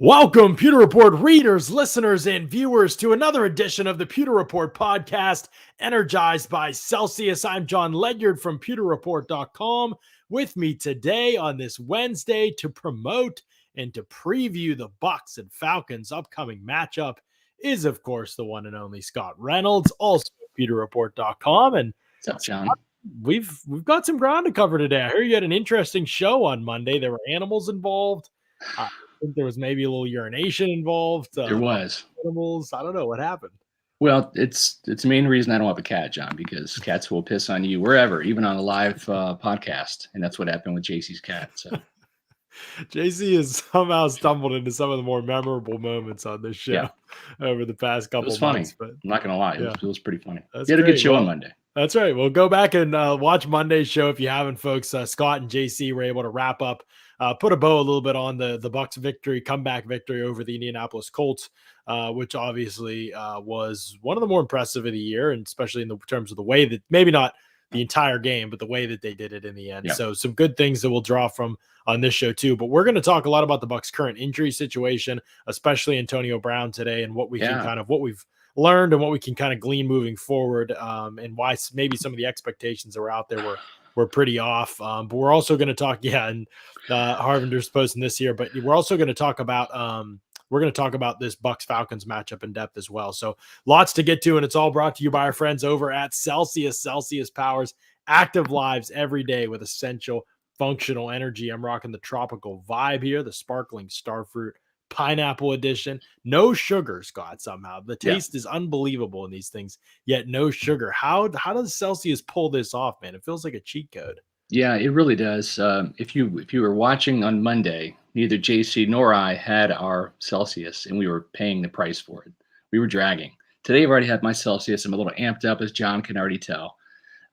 Welcome, Pewter Report readers, listeners, and viewers to another edition of the Pewter Report podcast, energized by Celsius. I'm John Ledyard from pewterreport.com. With me today on this Wednesday to promote and to preview the Bucs and Falcons upcoming matchup is, of course, the one and only Scott Reynolds, also at pewterreport.com. And what's up, John? We've got some ground to cover today. I heard you had an interesting show on Monday. There were animals involved. I think there was maybe a little urination involved. There was. Animals. I don't know what happened. Well, it's the main reason I don't have a cat, John, because cats will piss on you wherever, even on a live podcast. And that's what happened with JC's cat. So JC has somehow stumbled into some of the more memorable moments on this show over the past couple of months. But I'm not going to lie. It was pretty funny. That's you had a good show on Monday. That's right. Well, go back and watch Monday's show if you haven't, folks. Scott and JC were able to wrap up, put a bow a little bit on the Bucs victory, comeback victory over the Indianapolis Colts, which obviously was one of the more impressive of the year, and especially in the terms of the way that, maybe not the entire game, but the way that they did it in the end. Yeah. So some good things that we'll draw from on this show too. But we're going to talk a lot about the Bucs' current injury situation, especially Antonio Brown today, and what we can what we've learned and what we can kind of glean moving forward, and why maybe some of the expectations that were out there were pretty off. But we're also going to talk, and Harvinder's posting this here, but we're also going to talk about this Bucs Falcons matchup in depth as well. So lots to get to, and it's all brought to you by our friends over at Celsius. Celsius powers active lives every day with essential functional energy. I'm rocking the tropical vibe here, the sparkling starfruit pineapple edition. No sugar, Scott. Somehow the taste is unbelievable in these things, yet no sugar. How does Celsius pull this off, man? It feels like a cheat code. Yeah, it really does. If you were watching on Monday, neither JC nor I had our Celsius, and we were paying the price for it. We were dragging. Today I've already had my Celsius. I'm a little amped up, as John can already tell.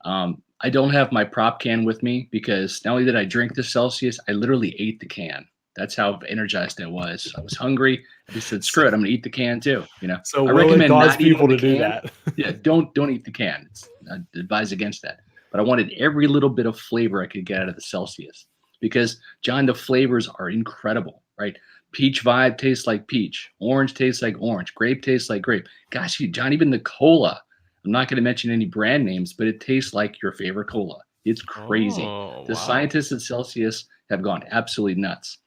I don't have my prop can with me because not only did I drink the Celsius, I literally ate the can. That's how energized I was. I was hungry. I just said, screw it, I'm going to eat the can too. So I recommend cause people to do that. Don't eat the can. I advise against that. But I wanted every little bit of flavor I could get out of the Celsius because, John, the flavors are incredible, right? Peach vibe tastes like peach. Orange tastes like orange. Grape tastes like grape. Gosh, John, even the cola, I'm not going to mention any brand names, but it tastes like your favorite cola. It's crazy. The scientists at Celsius have gone absolutely nuts.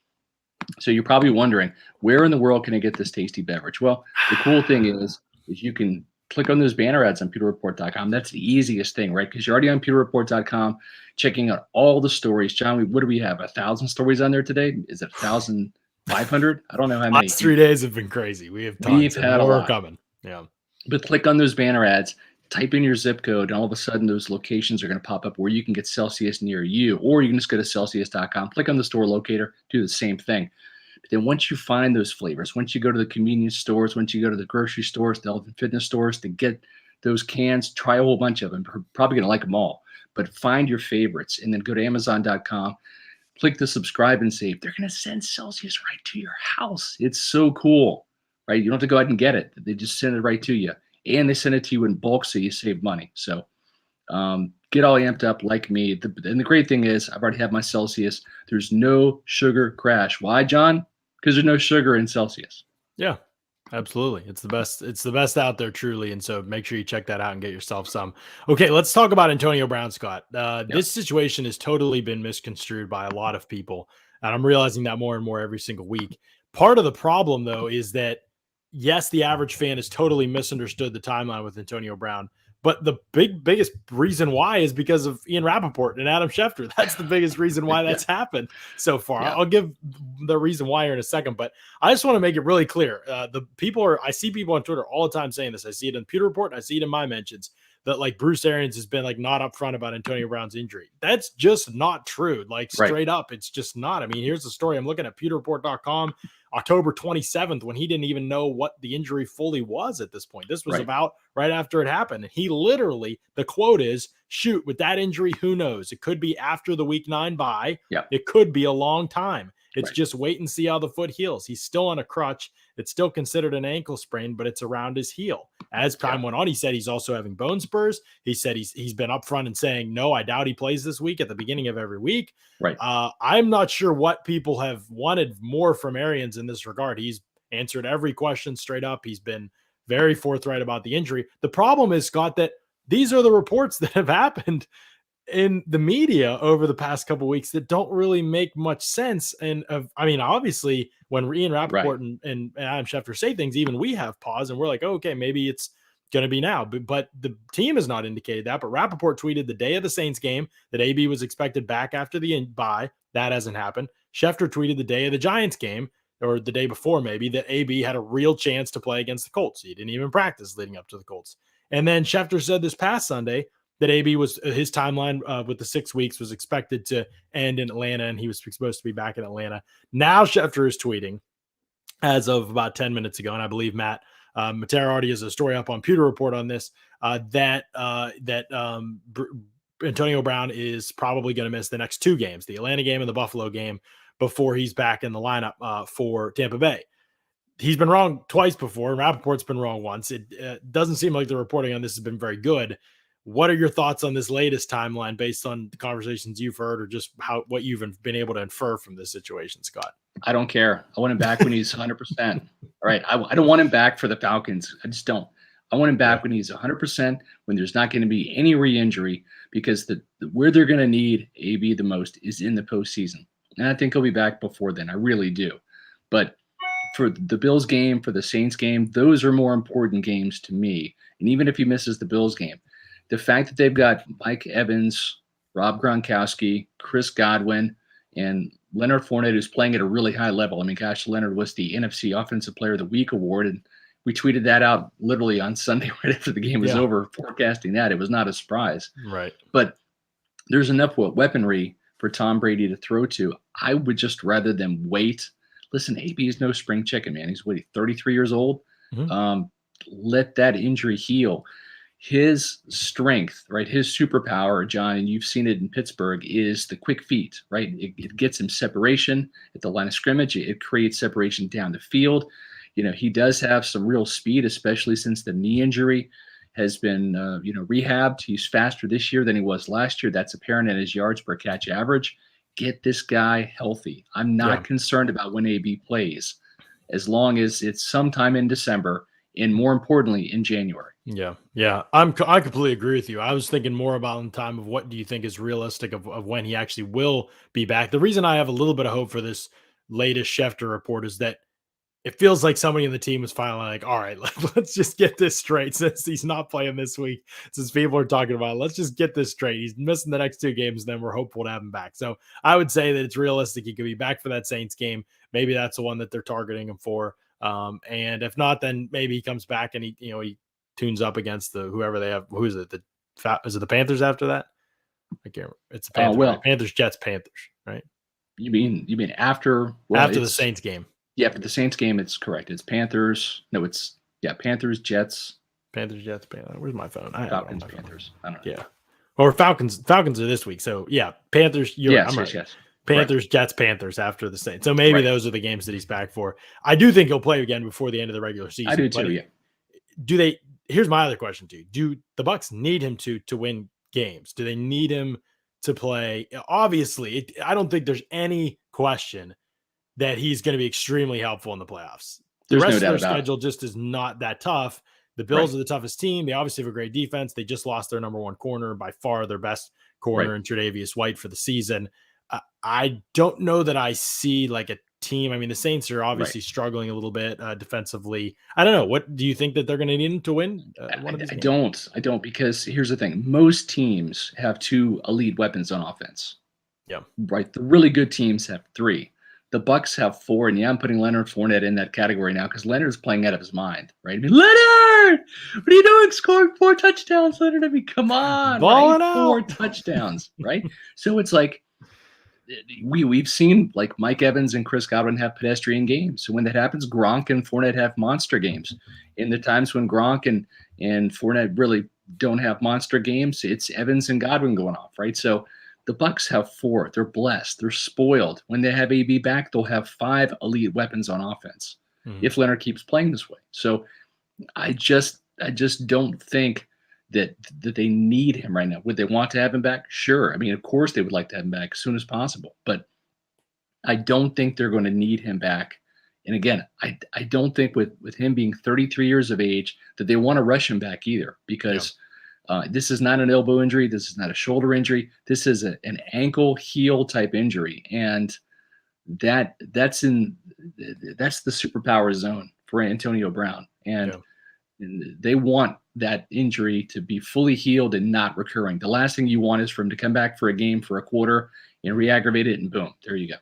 So you're probably wondering, where in the world can I get this tasty beverage? Well, the cool thing is you can click on those banner ads on pewterreport.com. That's the easiest thing, right? Because you're already on pewterreport.com, checking out all the stories. John, what do we have? 1,000 stories on there today? Is it 1,500? I don't know how many. Last 3 days have been crazy. We have tons. We've had a lot coming. Yeah. But click on those banner ads, type in your zip code, and all of a sudden those locations are going to pop up where you can get Celsius near you, or you can just go to Celsius.com, click on the store locator, do the same thing. But then once you find those flavors, once you go to the convenience stores, once you go to the grocery stores, the health and fitness stores to get those cans, try a whole bunch of them. You're probably going to like them all, but find your favorites and then go to Amazon.com, click the subscribe and save. They're going to send Celsius right to your house. It's so cool, right? You don't have to go out and get it. They just send it right to you. And they send it to you in bulk so you save money. So get all amped up like me. And the great thing is I've already had my Celsius. There's no sugar crash. Why, John? Because there's no sugar in Celsius. Yeah, absolutely. It's the best. It's the best out there, truly. And so make sure you check that out and get yourself some. Okay, let's talk about Antonio Brown, Scott. This situation has totally been misconstrued by a lot of people. And I'm realizing that more and more every single week. Part of the problem, though, is that yes, the average fan has totally misunderstood the timeline with Antonio Brown, but the biggest reason why is because of Ian Rappaport and Adam Schefter. That's the biggest reason why that's happened so far. I'll give the reason why here in a second, but I just want to make it really clear. I see people on Twitter all the time saying this. I see it in Pewter Report. And I see it in my mentions that like Bruce Arians has been like not upfront about Antonio Brown's injury. That's just not true. Like straight up, it's just not. I mean, here's the story. I'm looking at pewterreport.com. October 27th, when he didn't even know what the injury fully was at this point. This was about right after it happened. And he literally, the quote is, shoot, with that injury, who knows? It could be after the week 9 bye. It could be a long time. It's just wait and see how the foot heals. He's still on a crutch. It's still considered an ankle sprain, but it's around his heel. As time went on, he said he's also having bone spurs. He said he's been upfront and saying, no, I doubt he plays this week at the beginning of every week. Right. I'm not sure what people have wanted more from Arians in this regard. He's answered every question straight up. He's been very forthright about the injury. The problem is, Scott, that these are the reports that have happened in the media over the past couple of weeks that don't really make much sense. And I mean, obviously, when Ian Rappaport and Adam Schefter say things, even we have pause and we're like, oh, okay, maybe it's going to be now. But the team has not indicated that. But Rappaport tweeted the day of the Saints game that AB was expected back after the bye. That hasn't happened. Schefter tweeted the day of the Giants game, or the day before maybe, that AB had a real chance to play against the Colts. He didn't even practice leading up to the Colts. And then Schefter said this past Sunday that AB was his timeline with the 6 weeks was expected to end in Atlanta, and he was supposed to be back in Atlanta. Now Schefter is tweeting as of about 10 minutes ago, and I believe Matt Matera already has a story up on Pewter Report on this, that Antonio Brown is probably going to miss the next 2 games, the Atlanta game and the Buffalo game, before he's back in the lineup for Tampa Bay. He's been wrong twice before, and Rappaport's been wrong once. It doesn't seem like the reporting on this has been very good. What are your thoughts on this latest timeline based on the conversations you've heard, or just what you've been able to infer from this situation, Scott? I don't care. I want him back when he's 100%. All right. I don't want him back for the Falcons. I just don't. I want him back when he's 100%, when there's not going to be any re-injury, because where they're going to need AB the most is in the postseason. And I think he'll be back before then. I really do. But for the Bills game, for the Saints game, those are more important games to me. And even if he misses the Bills game, the fact that they've got Mike Evans, Rob Gronkowski, Chris Godwin, and Leonard Fournette, who's playing at a really high level. I mean, gosh, Leonard was the NFC Offensive Player of the Week award, and we tweeted that out literally on Sunday right after the game was over, forecasting that. It was not a surprise. Right. But there's enough weaponry for Tom Brady to throw to. I would just rather than wait. Listen, AB is no spring chicken, man. He's 33 years old. Mm-hmm. Let that injury heal. His strength, right, his superpower, John, and you've seen it in Pittsburgh, is the quick feet, right? It gets him separation at the line of scrimmage. It creates separation down the field. You know, he does have some real speed, especially since the knee injury has been, rehabbed. He's faster this year than he was last year. That's apparent in his yards per catch average. Get this guy healthy. I'm not concerned about when AB plays, as long as it's sometime in December, and more importantly, in January. Yeah. I completely agree with you. I was thinking more about in time of what do you think is realistic of when he actually will be back. The reason I have a little bit of hope for this latest Schefter report is that it feels like somebody in the team was finally like, all right, let's just get this straight. Since he's not playing this week, since people are talking about it, let's just get this straight. He's missing the next 2 games, then we're hopeful to have him back. So I would say that it's realistic he could be back for that Saints game. Maybe that's the one that they're targeting him for. And if not, then maybe he comes back and he tunes up against whoever they have. Who is it? Is it the Panthers after that? I can't remember. It's the Panthers. Right? Panthers, Jets, Panthers, right? You mean after the Saints game? Yeah, for the Saints game, it's correct. It's Panthers. No, it's Panthers, Jets. Panthers, Jets, Panthers. Where's my phone? Falcons, Panthers. I don't know. Yeah. Or Falcons are this week. So yeah, Panthers. Yes. Panthers, Jets, Panthers after the Saints. So maybe those are the games that he's back for. I do think he'll play again before the end of the regular season. I do too. Yeah. Here's my other question to you. Do the Bucs need him to win games? Do they need him to play? Obviously, I don't think there's any question that he's going to be extremely helpful in the playoffs. The rest of their schedule just is not that tough. The Bills are the toughest team. They obviously have a great defense. They just lost their number 1 corner, by far their best corner, in Tre'Davious White for the season. I don't know that I see like a team. I mean, the Saints are obviously struggling a little bit defensively. I don't know. What do you think that they're going to need him to win? I don't, because here's the thing. Most teams have 2 elite weapons on offense. Yeah. Right. The really good teams have 3. The Bucs have 4, and I'm putting Leonard Fournette in that category now because Leonard's playing out of his mind, right? I mean, Leonard, what are you doing scoring 4 touchdowns, Leonard? I mean, come on, balling out. 4 touchdowns, right? So it's like we've seen like Mike Evans and Chris Godwin have pedestrian games. So when that happens, Gronk and Fournette have monster games. In the times when Gronk and Fournette really don't have monster games, it's Evans and Godwin going off, right? So The Bucs have 4. They're blessed. They're spoiled. When they have AB back, they'll have 5 elite weapons on offense if Leonard keeps playing this way. So I just don't think that they need him right now. Would they want to have him back? Sure. I mean, of course they would like to have him back as soon as possible, but I don't think they're going to need him back. And again, I don't think with him being 33 years of age that they want to rush him back either, because this is not an elbow injury. This is not a shoulder injury. This is an ankle heel type injury. And that's the superpower zone for Antonio Brown. And they want that injury to be fully healed and not recurring. The last thing you want is for him to come back for a game for a quarter and re-aggravate it, and boom, there you go.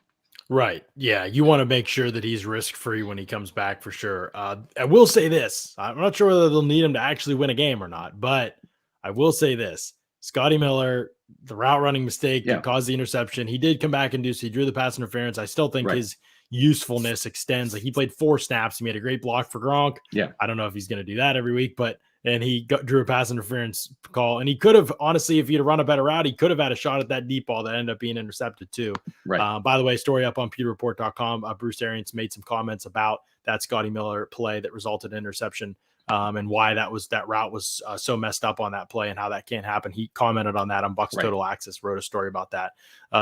Right. Yeah. You want to make sure that he's risk-free when he comes back for sure. I will say this. I'm not sure whether they'll need him to actually win a game or not, but I will say this. Scotty Miller, the route running mistake that caused the interception, he did come back and he drew the pass interference. I still think his usefulness extends. Like, he played 4 snaps. He made a great block for Gronk. Yeah. I don't know if he's going to do that every week, and he drew a pass interference call. And he could have, honestly, if he'd run a better route, he could have had a shot at that deep ball that ended up being intercepted too. Right. By the way, story up on PewterReport.com. Bruce Arians made some comments about that Scotty Miller play that resulted in interception, and why that route was so messed up on that play and how that can't happen. He commented on that on Bucs Total Access, wrote a story about that.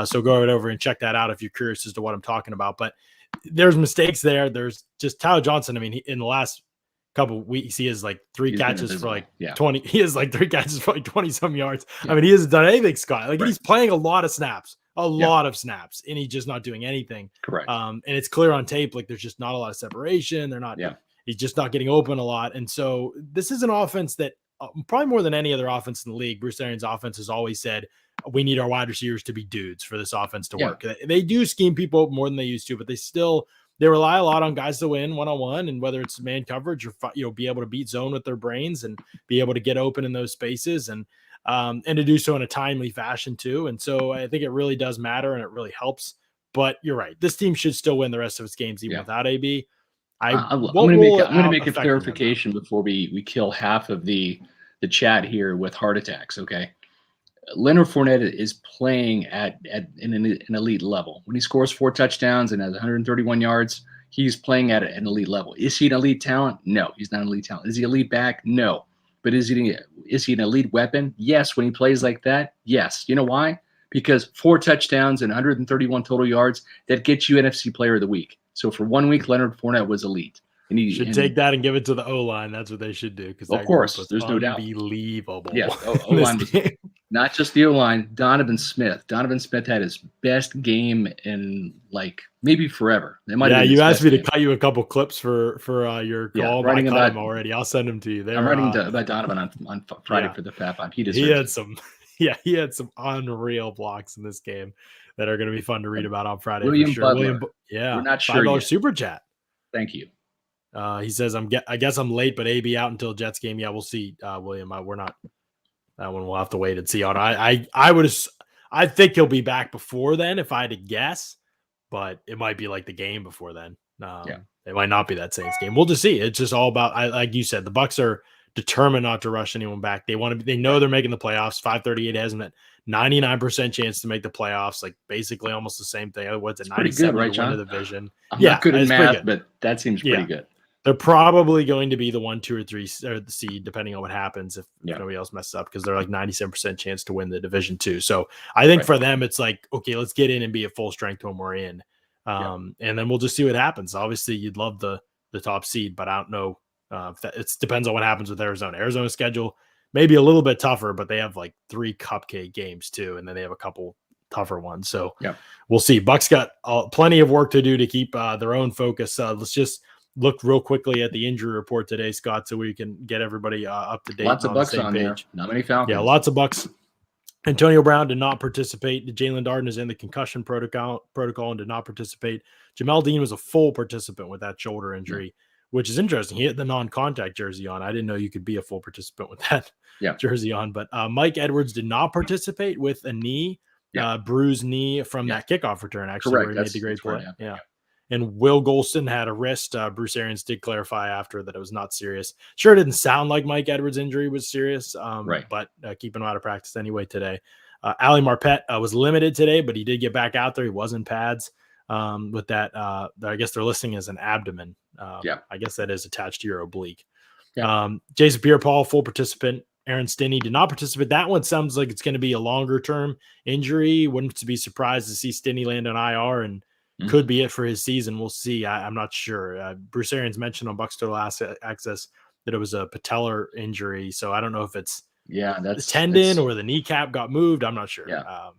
So go right over and check that out if you're curious as to what I'm talking about. But there's mistakes there. There's just Tyler Johnson. I mean, in the last couple weeks, he has like 3 catches for like 20. He has like 3 catches for like 20 some yards. I mean, he hasn't done anything, Scott. Like, he's playing a lot of snaps, and he's just not doing anything. Correct. And it's clear on tape. Like, there's just not a lot of separation. They're not, he's just not getting open a lot. And so this is an offense that probably more than any other offense in the league, Bruce Arians' offense has always said, we need our wide receivers to be dudes for this offense to work. They do scheme people up more than they used to, but they rely a lot on guys to win one-on-one, and whether it's man coverage or be able to beat zone with their brains and be able to get open in those spaces and to do so in a timely fashion too. And so I think it really does matter, and it really helps. But you're right. This team should still win the rest of its games even without AB. I'm going to make a clarification before we kill half of the chat here with heart attacks. Okay. Leonard Fournette is playing at an elite level. When he scores 4 touchdowns and has 131 yards, he's playing at an elite level. Is he an elite talent? No, he's not an elite talent. Is he elite back? No. But is he an elite weapon? Yes. When he plays like that, yes. You know why? Because 4 touchdowns and 131 total yards, that gets you NFC Player of the Week. So for 1 week, Leonard Fournette was elite. And he should take that and give it to the O-line. That's what they should do. Because of course, there's no doubt. Unbelievable. Yeah, O-line was not just the O-line. Donovan Smith. Donovan Smith had his best game in like maybe forever. You asked me to cut you a couple clips for your call. I cut him already. I'll send them to you. I'm writing about Donovan on Friday for the Fat Bomb. He had some unreal blocks in this game that are going to be fun to read about on Friday. William for sure. Butler. We're not sure. $5 super chat. Thank you. He says, I guess I'm late, but AB out until Jets game. Yeah, we'll see, William. We're not. That one we'll have to wait and see on. I think he'll be back before then if I had to guess, but it might be like the game before then. It might not be that Saints game. We'll just see. It's just all about, like you said, the Bucs are determined not to rush anyone back. They know they're making the playoffs. 538 has them at 99% chance to make the playoffs. Like, basically almost the same thing. What's it? 97 good, right, to win John? the division. I'm not good at math, but that seems pretty good. They're probably going to be the 1, 2, or 3 or the seed, depending on what happens if nobody else messes up, because they're like 97% chance to win the division too. So I think for them, it's like, okay, let's get in and be at full strength when we're in. And then we'll just see what happens. Obviously, you'd love the top seed, but I don't know. It depends on what happens with Arizona. Arizona's schedule maybe a little bit tougher, but they have like 3 cupcake games too, and then they have a couple tougher ones. So we'll see. Bucs got plenty of work to do to keep their own focus. Let's just look real quickly at the injury report today, Scott, so we can get everybody up to date. Lots of on Bucs the same on page. there. Not many Falcons. Yeah, lots of Bucs. Antonio Brown did not participate. Jalen Darden is in the concussion protocol and did not participate. Jamel Dean was a full participant with that shoulder injury, which is interesting. He had the non-contact jersey on. I didn't know you could be a full participant with that jersey on. But Mike Edwards did not participate with a knee, bruised knee from that kickoff return, actually, where he made the great play. And Will Golston had a wrist. Bruce Arians did clarify after that it was not serious. Sure, it didn't sound like Mike Edwards' injury was serious, but keep him out of practice anyway today. Ali Marpet was limited today, but he did get back out there. He was in pads with that. I guess they're listing as an abdomen. Yeah. I guess that is attached to your oblique. Yeah. Jason Pierre-Paul, full participant. Aaron Stinney did not participate. That one sounds like it's going to be a longer term injury. Wouldn't be surprised to see Stinney land on IR and could be it for his season. We'll see. I'm not sure. Bruce Arians mentioned on Bucs Total Access that it was a patellar injury. So I don't know if it's the tendon or the kneecap got moved. I'm not sure. Yeah.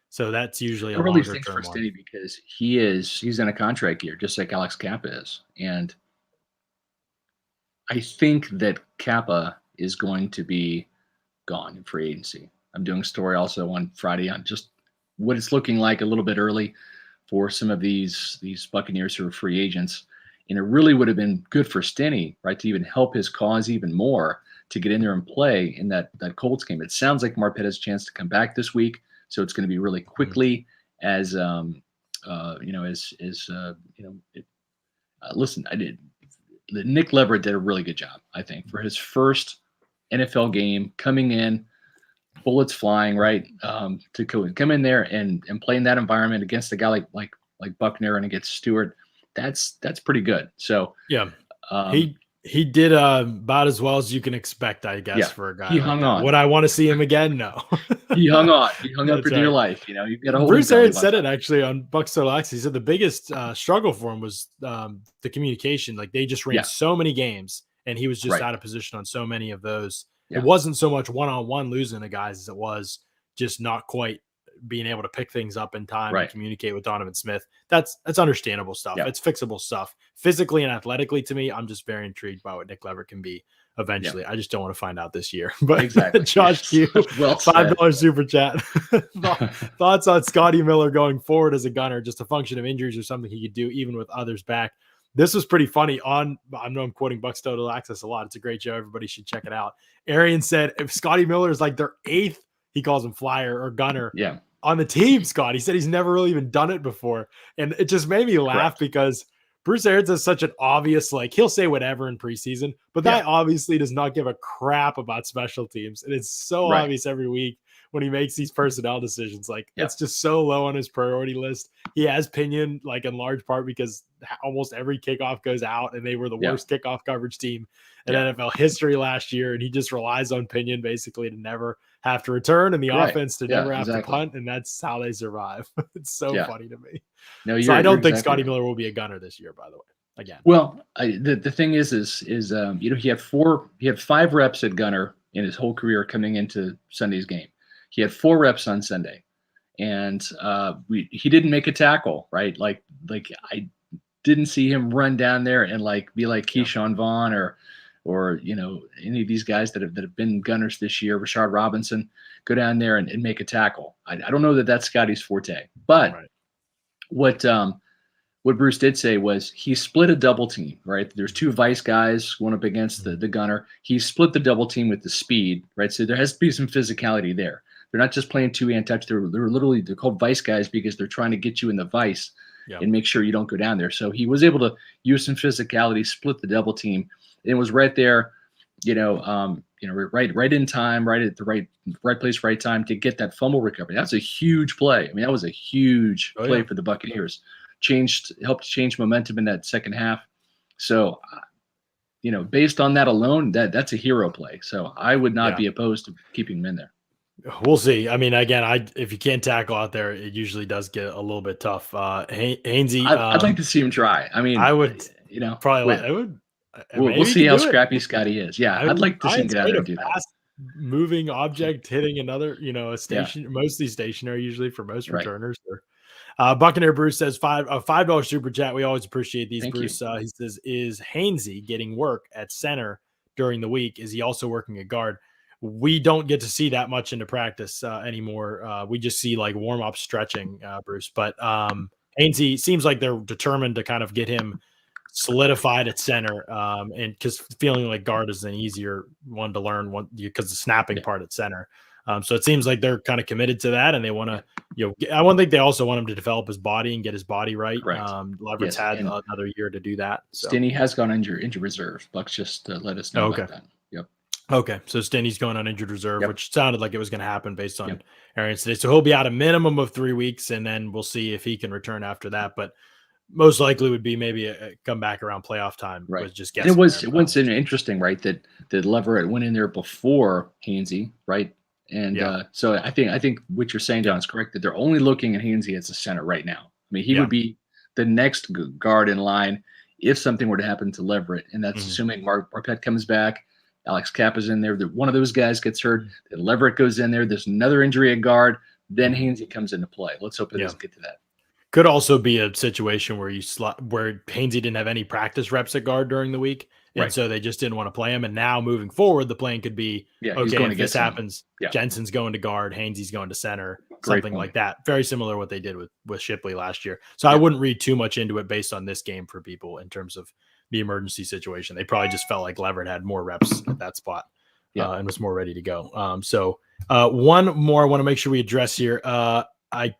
So that's usually a really longer term for one. Stinney because he's in a contract year, just like Alex Kappa is. And I think that Kappa is going to be gone in free agency. I'm doing a story also on Friday on just what it's looking like a little bit early for some of these Buccaneers who are free agents. And it really would have been good for Stinney, right, to even help his cause even more to get in there and play in that Colts game. It sounds like Marpet has a chance to come back this week, so it's going to be really quickly as listen, Nick Leverett did a really good job, I think, for his first NFL game coming in, bullets flying, right, to come in there and play in that environment against a guy like Buckner and against Stewart. That's pretty good. So yeah, he did about as well as you can expect, I guess, for a guy. He hung on. Would I want to see him again? No. He hung on. He hung on for dear life. You got to hold. Bruce Arians said it actually on Bucs Total Access. He said the biggest struggle for him was the communication. Like they just ran so many games, and he was just out of position on so many of those. Yeah. It wasn't so much one-on-one losing to guys as it was just not quite being able to pick things up in time and communicate with Donovan Smith. That's understandable stuff. It's fixable stuff. Physically and athletically, to me, I'm just very intrigued by what Nick Leverett can be eventually. I just don't want to find out this year. But Josh Q, $5 super chat. Thoughts on Scotty Miller going forward as a gunner, just a function of injuries or something he could do even with others back? This was pretty funny. I know I'm quoting Bucs Total Access a lot. It's a great show. Everybody should check it out. Arian said if Scotty Miller is like their 8th, he calls him flyer or gunner on the team, Scott. He said he's never really even done it before. And it just made me laugh because Bruce Arians is such an obvious, like he'll say whatever in preseason, but that obviously does not give a crap about special teams. And it's so obvious every week when he makes these personnel decisions. Like it's just so low on his priority list. He has Pinion, like in large part because almost every kickoff goes out and they were the worst kickoff coverage team in NFL history last year. And he just relies on Pinion basically to never have to return and the offense to never have to punt. And that's how they survive. It's so funny to me. No, so I don't think Scotty Miller will be a gunner this year, by the way. Again. Well, the thing is he had 5 reps at gunner in his whole career coming into Sunday's game. He had 4 reps on Sunday, and he didn't make a tackle, right? Like I didn't see him run down there and be like Keyshawn Vaughn or any of these guys that have been gunners this year, Rashard Robinson, go down there and make a tackle. I don't know that that's Scotty's forte, but what Bruce did say was he split a double team, right? There's 2 vice guys going up against the gunner. He split the double team with the speed, right? So there has to be some physicality there. They're not just playing 2-hand touch. They're called vice guys because they're trying to get you in the vice and make sure you don't go down there. So he was able to use some physicality, split the double team. And it was right there, right in time, right at the right place, right time to get that fumble recovery. That's a huge play. I mean, that was a huge play for the Buccaneers. Helped change momentum in that second half. So, based on that alone, that's a hero play. So I would not be opposed to keeping him in there. We'll see. I mean, again, if you can't tackle out there, it usually does get a little bit tough. Hainsey, I'd like to see him try. I mean, I would, probably. I would. We'll see how scrappy Scotty is. Yeah, I'd like to see him get out there and do that. Moving object hitting another, a station, mostly stationary, usually for most returners. Buccaneer Bruce says $5 super chat. We always appreciate these. Thank Bruce, he says, is Hainsey getting work at center during the week? Is he also working at guard? We don't get to see that much into practice anymore. We just see like warm up stretching, Bruce. But Hainsey seems like they're determined to kind of get him solidified at center, and because feeling like guard is an easier one to learn because the snapping part at center. So it seems like they're kind of committed to that, and they want to, I don't think they also want him to develop his body and get his body right. Leverett's had another year to do that. So. Stinney has gone into reserve. Bucs just let us know about that. Yep. Okay, so Stinney's going on injured reserve, Yep. which sounded like it was going to happen based on Yep. Arians today. So he'll be out a minimum of 3 weeks, and then we'll see if he can return after that. But most likely would be maybe a come back around playoff time. Right. Was just And it guessing there, was it but was interesting, right? That Leverett went in there before Hainsey, right? And yeah, so I think what you're saying, John, is correct. That they're only looking at Hainsey as a center right now. I mean, he yeah, would be the next guard in line if something were to happen to Leverett, and that's mhm, assuming Marpet comes back, Alex Kappa's in there. That one of those guys gets hurt, mhm, then Leverett goes in there. There's another injury at guard, then mhm, Hainsey comes into play. Let's hope it yeah. doesn't get to that. Could also be a situation where where Hainsey didn't have any practice reps at guard during the week, and Right. so they just didn't want to play him. And now moving forward, the plan could be Yeah, he's okay going to if get this some. happens, Yeah, Jensen's going to guard, Hainsey's going to center, great something point. like that. Very similar to what they did with Shipley last year. So I Yeah, wouldn't read too much into it based on this game for people in terms of the emergency situation. They probably just felt like Leverett had more reps at that spot yeah. and was more ready to go. One more I want to make sure we address here. I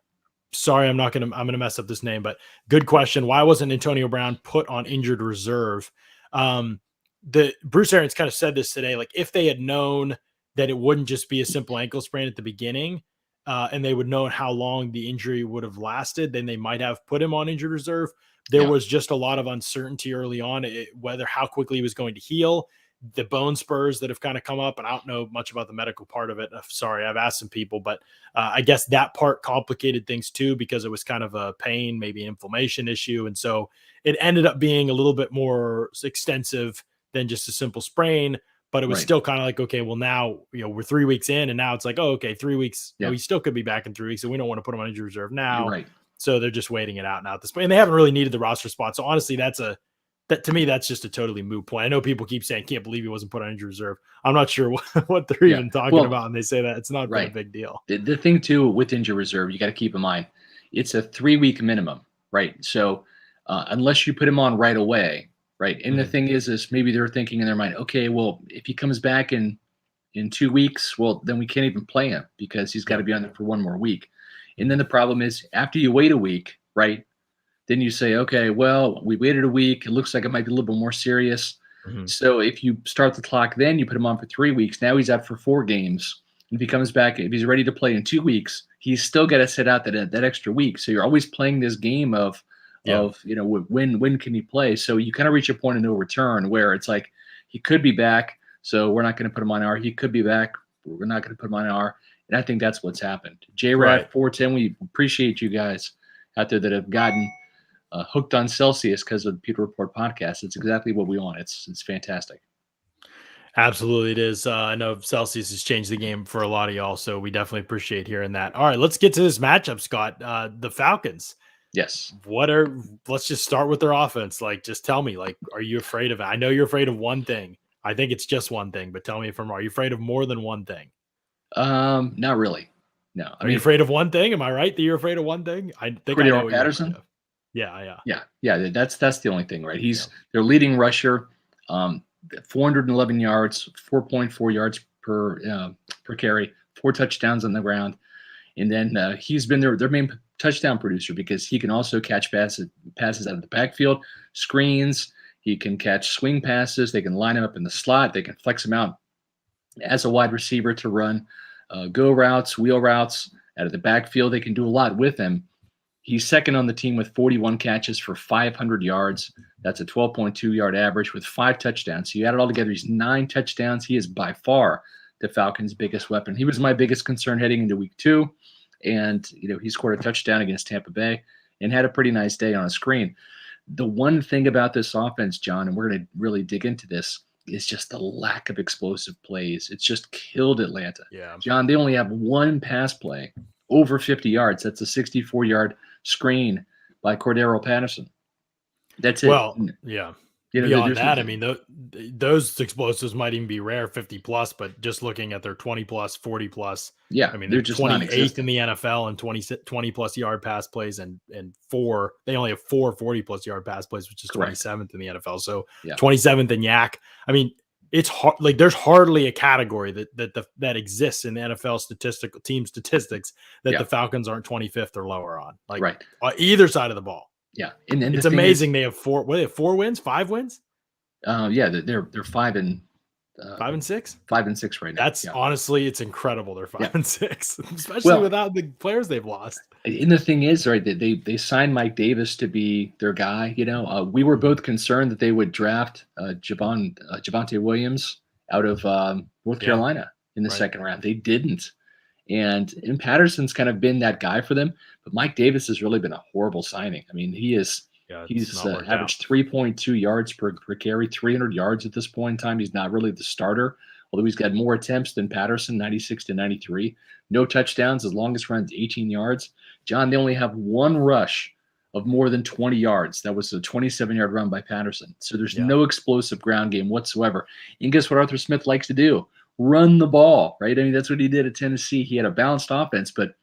sorry, I'm gonna mess up this name, but good question. Why wasn't Antonio Brown put on injured reserve? The Bruce Arians kind of said this today. Like if they had known that it wouldn't just be a simple ankle sprain at the beginning, and they would know how long the injury would have lasted, then they might have put him on injured reserve. There Yeah. was just a lot of uncertainty early on, whether how quickly he was going to heal. The bone spurs that have kind of come up, and I don't know much about the medical part of it. Sorry, I've asked some people, but I guess that part complicated things too because it was kind of a pain, maybe an inflammation issue. And so it ended up being a little bit more extensive than just a simple sprain. But it was Right. still kind of like, okay, well, now, we're 3 weeks in, and now it's like, oh, okay, 3 weeks. Yeah. He still could be back in 3 weeks, and we don't want to put him on injury reserve You're now. right. So they're just waiting it out now at this point. And they haven't really needed the roster spot. So honestly, that to me, that's just a totally moot point. I know people keep saying, can't believe he wasn't put on injury reserve. I'm not sure what they're Yeah. even talking Well, about. And they say that it's not been a right. big deal. The thing too with injury reserve, you got to keep in mind, it's a 3 week minimum, right? So unless you put him on right away, right? And the Mhm. thing is maybe they're thinking in their mind, okay, well, if he comes back in 2 weeks, well, then we can't even play him because he's got to Yeah. be on there for one more week. And then the problem is after you wait a week, right? Then you say, okay, well, we waited a week. It looks like it might be a little bit more serious. Mhm. So if you start the clock, then you put him on for 3 weeks. Now he's out for 4 games. If he comes back, if he's ready to play in 2 weeks, he's still got to sit out that extra week. So you're always playing this game of Yeah. when can he play? So you kind of reach a point of no return where it's like he could be back, so we're not going to put him on R. He could be back, we're not going to put him on R. And I think that's what's happened. Right. JRAD 410, we appreciate you guys out there that have gotten hooked on Celsius because of the Pewter Report podcast. It's exactly what we want. It's fantastic. Absolutely, it is. I know Celsius has changed the game for a lot of y'all, so we definitely appreciate hearing that. All right, let's get to this matchup, Scott. The Falcons. Yes. Let's just start with their offense. Like, just tell me, like, are you afraid of it? I know you're afraid of one thing. I think it's just one thing, but tell me if I'm wrong. Are you afraid of more than one thing? Not really. No. I Are you mean, afraid of one thing? Am I right that you're afraid of one thing? I think I know Cordero what you're afraid Patterson. of. Yeah, yeah, Yeah. That's the only thing, right? yeah. He's their leading rusher, um, 411 yards, 4.4 yards per carry, 4 touchdowns on the ground, and then he's been their main touchdown producer because he can also catch passes out of the backfield, screens. He can catch swing passes. They can line him up in the slot. They can flex him out as a wide receiver to run go routes, wheel routes out of the backfield. They can do a lot with him. He's second on the team with 41 catches for 500 yards. That's a 12.2 yard average with 5 touchdowns. So you add it all together, he's 9 touchdowns. He is by far the Falcons' biggest weapon. He was my biggest concern heading into week 2. And, he scored a touchdown against Tampa Bay and had a pretty nice day on a screen. The one thing about this offense, John, and we're going to really dig into this, is just the lack of explosive plays. It's just killed Atlanta. Yeah. John, they only have one pass play over 50 yards. That's a 64-yard screen by Cordero Patterson. That's it. Well, yeah. Beyond There's that, I nothing. mean, those explosives might even be rare, 50 plus, but just looking at their 20 plus, 40 plus, Yeah, I mean, they're they're just 28th in non-existent. the NFL and 20 plus yard pass plays and they only have 40 plus yard pass plays, which is Correct. 27th in the NFL. So Yeah. 27th in Yak. I mean, it's hard. Like there's hardly a category that exists in the NFL statistical team statistics that Yeah. the Falcons aren't 25th or lower on, like Right. on either side of the ball. Yeah. And It's the thing is, amazing they have 4 wins, 5 wins. yeah, they're 5 and 5-6. 5-6 right now. That's honestly, it's incredible. They're 5-6, especially without the players they've lost. And the thing is, right, they signed Mike Davis to be their guy. We were both concerned that they would draft Javonte Williams out of North Carolina in the second round. They didn't. And Patterson's kind of been that guy for them, but Mike Davis has really been a horrible signing. I mean, he's averaged 3.2 yards per carry, 300 yards at this point in time. He's not really the starter, although he's got more attempts than Patterson, 96 to 93. No touchdowns. His longest run is 18 yards. John, they only have one rush of more than 20 yards. That was a 27-yard run by Patterson. So there's no explosive ground game whatsoever. And guess what Arthur Smith likes to do? Run the ball, right? I mean, that's what he did at Tennessee. He had a balanced offense, but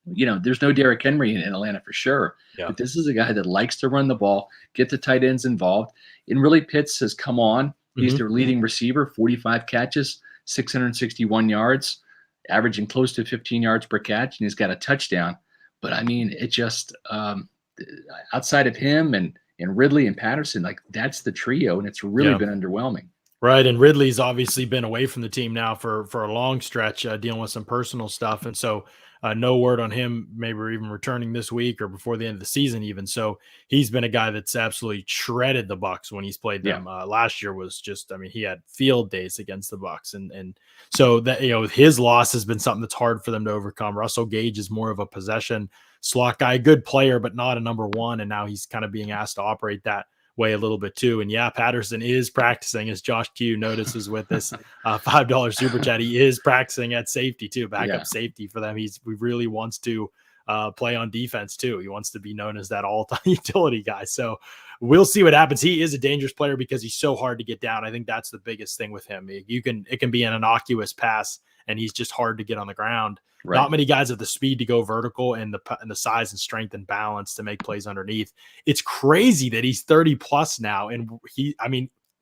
there's no Derrick Henry in Atlanta for sure. Yeah. But this is a guy that likes to run the ball, get the tight ends involved. And really, Pitts has come on. He's their leading receiver, 45 catches, 661 yards, averaging close to 15 yards per catch, and he's got a touchdown. But I mean, it just outside of him and Ridley and Patterson, like that's the trio, and it's really been underwhelming. Right, and Ridley's obviously been away from the team now for a long stretch, dealing with some personal stuff, and so no word on him maybe even returning this week or before the end of the season even. So he's been a guy that's absolutely shredded the Bucs when he's played them. Last year was just, I mean, he had field days against the Bucs, and so that his loss has been something that's hard for them to overcome. Russell Gage is more of a possession slot guy, good player, but not a number one, and now he's kind of being asked to operate that way a little bit too. And Patterson is practicing, as Josh Q notices with this $5 super chat. He is practicing at safety too, backup safety for them. He really wants to play on defense too. He wants to be known as that all-time utility guy. So we'll see what happens. He is a dangerous player because he's so hard to get down. I think that's the biggest thing with him. It can be an innocuous pass, and he's just hard to get on the ground. Right. Not many guys have the speed to go vertical and the size and strength and balance to make plays underneath. It's crazy that he's 30 plus now. And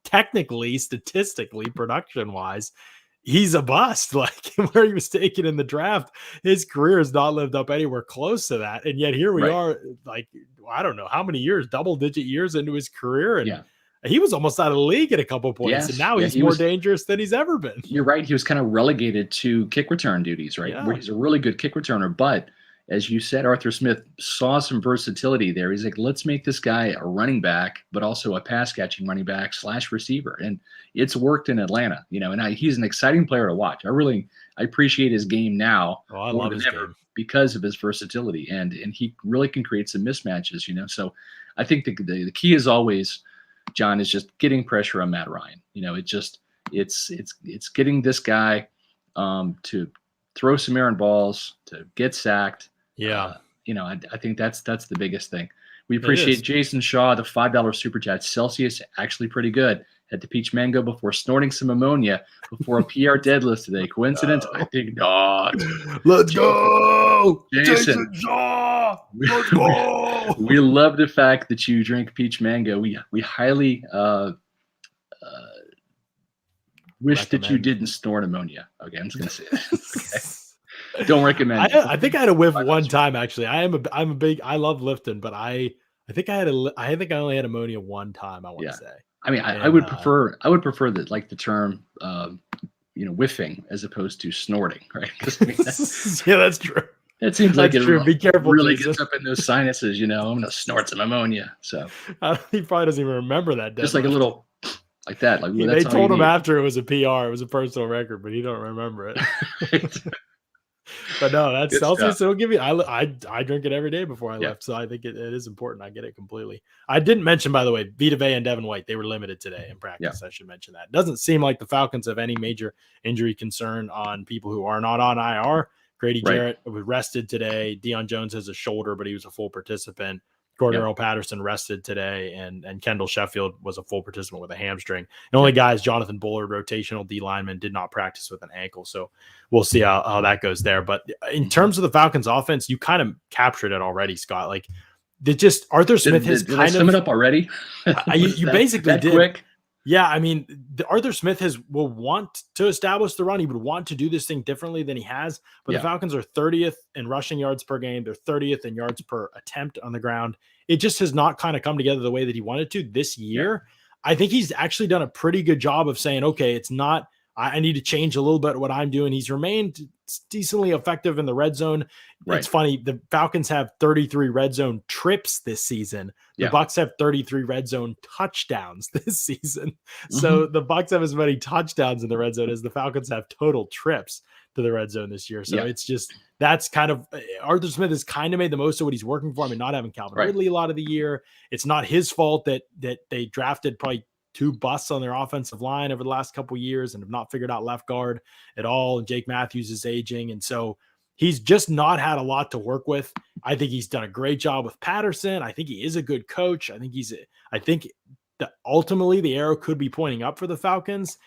technically, statistically, production wise, he's a bust. Like where he was taken in the draft, his career has not lived up anywhere close to that. And yet here we are, like, I don't know how many years, double-digit years into his career. And he was almost out of the league at a couple of points, and now he's more dangerous than he's ever been. You're right. He was kind of relegated to kick return duties, right? Where he's a really good kick returner. But as you said, Arthur Smith saw some versatility there. He's like, let's make this guy a running back, but also a pass-catching running back / receiver. And it's worked in Atlanta, and he's an exciting player to watch. I appreciate his game now. I love his game because of his versatility, and he really can create some mismatches, So I think the key is always, John, is just getting pressure on Matt Ryan. It's getting this guy to throw some errant balls, to get sacked. I think that's the biggest thing. We appreciate Jason Shaw, the $5 super chat. Celsius actually pretty good. Had to peach mango before snorting some ammonia before a PR deadlift today. Coincidence? I think not. Let's go, Jason Shaw. Let's go. We love the fact that you drink peach mango. We highly wish that you didn't snort ammonia. Okay, I'm just gonna say that. Okay. Don't recommend it. I think I had a whiff one time actually. I love lifting, but I think I only had ammonia one time, I want to say. I mean, I would prefer that, like, the term whiffing as opposed to snorting, right? That's true. It seems like true. Be careful. Really gets up in those sinuses, I'm gonna snort some ammonia. So he probably doesn't even remember that. Just like a little like that. Like they told him after it was a PR, it was a personal record, but he don't remember it. Right. But no, that's Celsius. It'll give you. I drink it every day before I left, so I think it is important. I get it completely. I didn't mention, by the way, Vita Vea and Devin White. They were limited today in practice. I should mention that. It doesn't seem like the Falcons have any major injury concern on people who are not on IR. Grady Jarrett was rested today. Deion Jones has a shoulder, but he was a full participant. Cordero Patterson rested today, and Kendall Sheffield was a full participant with a hamstring. The only guys, Jonathan Bullard, rotational D lineman, did not practice with an ankle. So we'll see how that goes there. But in terms of the Falcons offense, you kind of captured it already, Scott. Like, Arthur Smith has did I sum it up already? You basically did. Quick? Yeah, I mean, Arthur Smith will want to establish the run. He would want to do this thing differently than he has. But the Falcons are 30th in rushing yards per game. They're 30th in yards per attempt on the ground. It just has not kind of come together the way that he wanted to this year. I think he's actually done a pretty good job of saying, okay, it's not, I need to change a little bit what I'm doing. He's remained decently effective in the red zone. Right. It's funny. The Falcons have 33 red zone trips this season. The Bucs have 33 red zone touchdowns this season. So the Bucs have as many touchdowns in the red zone as the Falcons have total trips to the red zone this year. So it's just, that's kind of, Arthur Smith has kind of made the most of what he's working for. I mean, not having Calvin Ridley a lot of the year. It's not his fault that they drafted probably 2 busts on their offensive line over the last couple of years and have not figured out left guard at all. And Jake Matthews is aging. And so he's just not had a lot to work with. I think he's done a great job with Patterson. I think he is a good coach. I think that ultimately the arrow could be pointing up for the Falcons,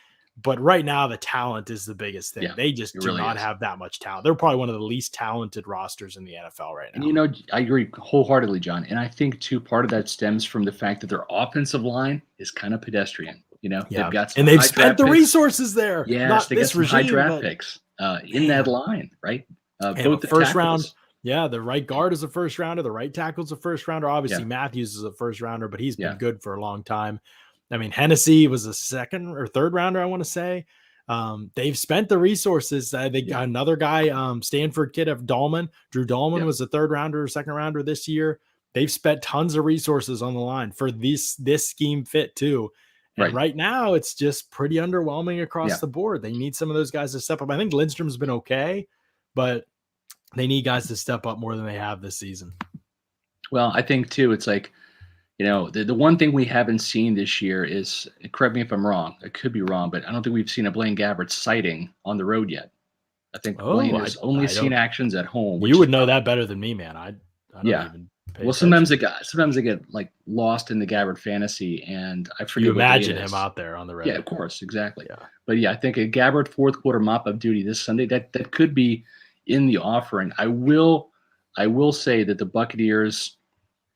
but right now the talent is the biggest thing. They just do not have that much talent. They're probably one of the least talented rosters in the NFL right now. And, you know, I agree wholeheartedly, John. And I think too, part of that stems from the fact that their offensive line is kind of pedestrian. You know, they've got some, and they've spent the resources there. Yes, they got some high draft picks in that line, right? Both the first round. Yeah, the right guard is a first rounder. The right tackle is a first rounder. Obviously, Matthews is a first rounder, but he's been good for a long time. I mean, Hennessy was a second or third rounder, I want to say. They've spent the resources. They got another guy, Stanford kid of Dahlman. Drew Dahlman was a third rounder or second rounder this year. They've spent tons of resources on the line for this scheme fit too. And right now, it's just pretty underwhelming across the board. They need some of those guys to step up. I think Lindstrom's been okay, but they need guys to step up more than they have this season. Well, I think too, it's like, you know, the one thing we haven't seen this year is, correct me if I'm wrong, I could be wrong, but I don't think we've seen a Blaine Gabbert sighting on the road yet. I think Blaine has only seen actions at home. You would know that better than me, man. I don't even pay attention. Sometimes they get like lost in the Gabbert fantasy, and I forget. You imagine him out there on the road. Yeah, of course, exactly. Yeah. But I think a Gabbert fourth quarter mop up duty this Sunday that could be in the offering. I will say that the Buccaneers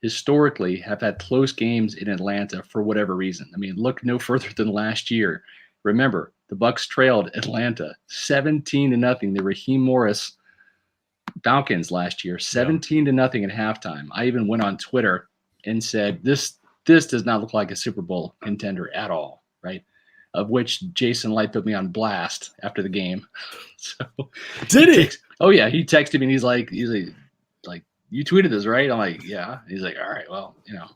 historically have had close games in Atlanta for whatever reason. I mean, look no further than last year. Remember, the Bucs trailed Atlanta 17-0. The Raheem Morris Falcons last year, 17-0 at halftime. I even went on Twitter and said, this does not look like a Super Bowl contender at all, right? Of which Jason Light put me on blast after the game. So did he? He texted me and he's like, you tweeted this, right? I'm like, yeah. He's like, all right, well, you know,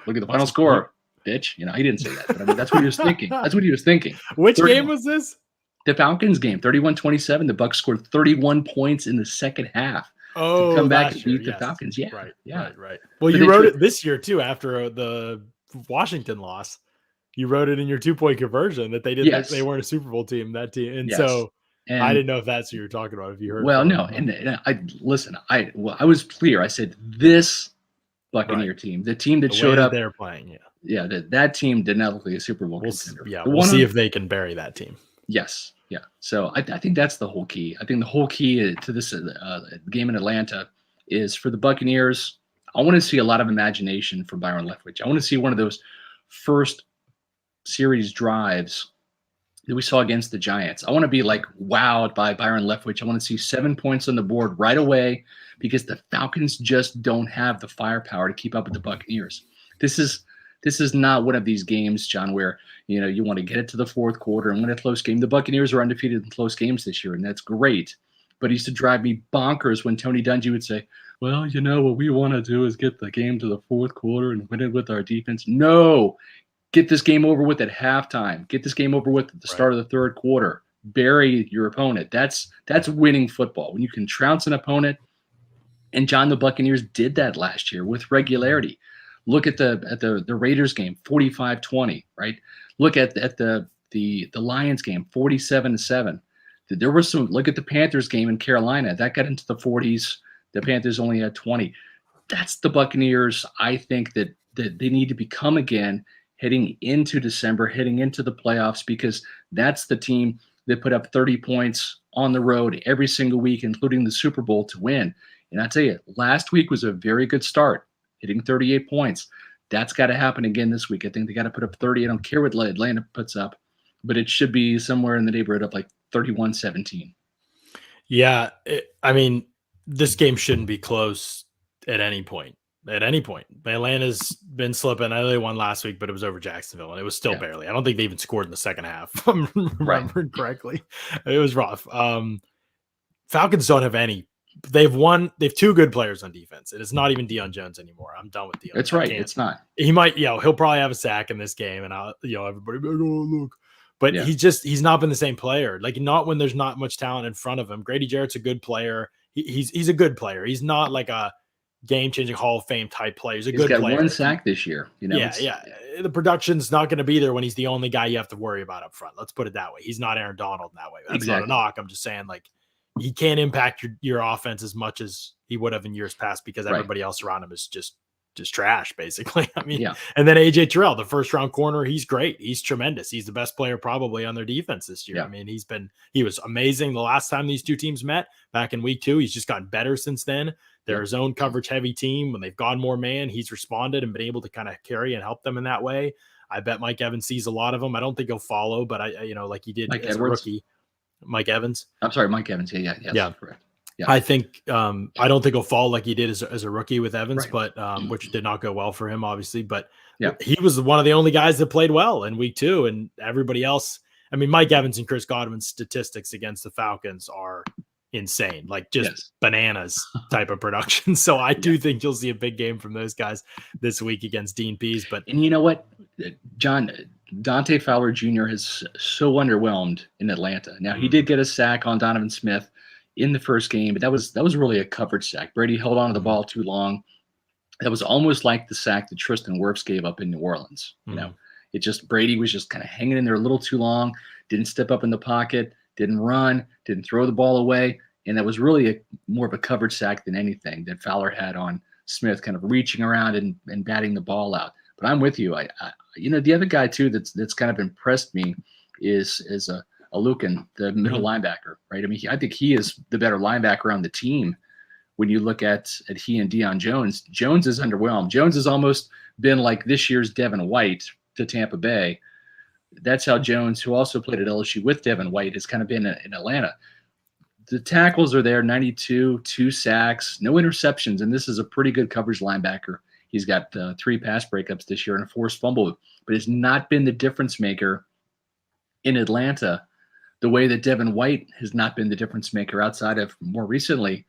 look at the final score, bitch. You know, he didn't say that, but I mean, that's what he was thinking. That's what he was thinking. Which game was this? The Falcons game, 31-27. The Bucs scored 31 points in the second half. Oh, to come back and beat the Falcons. Yeah. Right. Well, you wrote it this year too after the Washington loss. You wrote it in your 2-point conversion that they didn't. They weren't a Super Bowl team. That team, and so. And I didn't know if that's what you were talking about. If you heard, well, no, and I listen. I was clear. I said this Buccaneer team, the team that showed up, they're playing. That team did not look like a Super Bowl contender. We'll see if they can bury that team. Yes, yeah. So I think that's the whole key. I think the whole key to this game in Atlanta is for the Buccaneers. I want to see a lot of imagination from Byron Leftwich. I want to see one of those first series drives that we saw against the Giants. I want to be like wowed by Byron Leftwich. I want to see 7 points on the board right away because the Falcons just don't have the firepower to keep up with the Buccaneers. This is not one of these games, John, where you want to get it to the fourth quarter and win a close game. The Buccaneers are undefeated in close games this year, and that's great. But it used to drive me bonkers when Tony Dungy would say, well, what we want to do is get the game to the fourth quarter and win it with our defense. No. Get this game over with at halftime. Get this game over with at the start of the third quarter. Bury your opponent. That's winning football. When you can trounce an opponent, and John, the Buccaneers did that last year with regularity. Look at the Raiders game, 45-20, right? Look at the Lions game, 47-7. There was some. Look at the Panthers game in Carolina. That got into the 40s. The Panthers only had 20. That's the Buccaneers. I think that they need to become again, heading into December, heading into the playoffs, because that's the team that put up 30 points on the road every single week, including the Super Bowl, to win. And I tell you, last week was a very good start, hitting 38 points. That's got to happen again this week. I think they got to put up 30. I don't care what Atlanta puts up, but it should be somewhere in the neighborhood of like 31-17. Yeah. I mean, this game shouldn't be close at any point. at any point. Atlanta's been slipping. I know they won last week, but it was over Jacksonville, and it was still barely. I don't think they even scored in the second half, if I'm remembering correctly. It was rough. Falcons don't have any. They've 2 good players on defense. It is not even Deion Jones anymore. I'm done with Deion. That's right. It's not. He might, he'll probably have a sack in this game, and everybody be like, oh, look. But he's not been the same player. Like, not when there's not much talent in front of him. Grady Jarrett's a good player. He's a good player. He's not like a game-changing Hall of Fame type player. He's good player. He's got 1 sack this year. The production's not going to be there when he's the only guy you have to worry about up front. Let's put it that way. He's not Aaron Donald in that way. That's not a knock. I'm just saying, like, he can't impact your offense as much as he would have in years past because everybody else around him is just trash, basically. I mean, and then AJ Terrell, the first round corner, he's great. He's tremendous. He's the best player probably on their defense this year. I mean, he was amazing the last time these 2 teams met back in week 2. He's just gotten better since then. They're a zone coverage heavy team. When they've gone more man, he's responded and been able to kind of carry and help them in that way. I bet Mike Evans sees a lot of them. I don't think he'll follow, but like he did as a rookie. Mike Evans. I'm sorry, Mike Evans. Yeah. Correct. Yeah. I think I don't think he'll fall like he did as a rookie with Evans, but which did not go well for him, obviously. But he was one of the only guys that played well in week 2, and everybody else. I mean, Mike Evans and Chris Godwin's statistics against the Falcons are insane, like just bananas type of production. So I do think you'll see a big game from those guys this week against Dean Pease. And you know what, John? Dante Fowler Jr. has so underwhelmed in Atlanta. Now, he did get a sack on Donovan Smith in the first game, but that was really a coverage sack. Brady held on to the ball too long. That was almost like the sack that Tristan Wirfs gave up in New Orleans. Brady was just kind of hanging in there a little too long, didn't step up in the pocket, didn't run, didn't throw the ball away, and that was really more of a coverage sack than anything that Fowler had on Smith, kind of reaching around and batting the ball out. But I'm with you. The other guy too that's kind of impressed me is Lucan, the middle linebacker, right? I mean, I think he is the better linebacker on the team. When you look at he and Deion Jones, Jones is underwhelmed. Jones has almost been like this year's Devin White to Tampa Bay. That's how Jones, who also played at LSU with Devin White, has kind of been in Atlanta. The tackles are there, 92, 2 sacks, no interceptions, and this is a pretty good coverage linebacker. He's got 3 pass breakups this year and a forced fumble, but has not been the difference maker in Atlanta the way that Devin White has not been the difference maker outside of more recently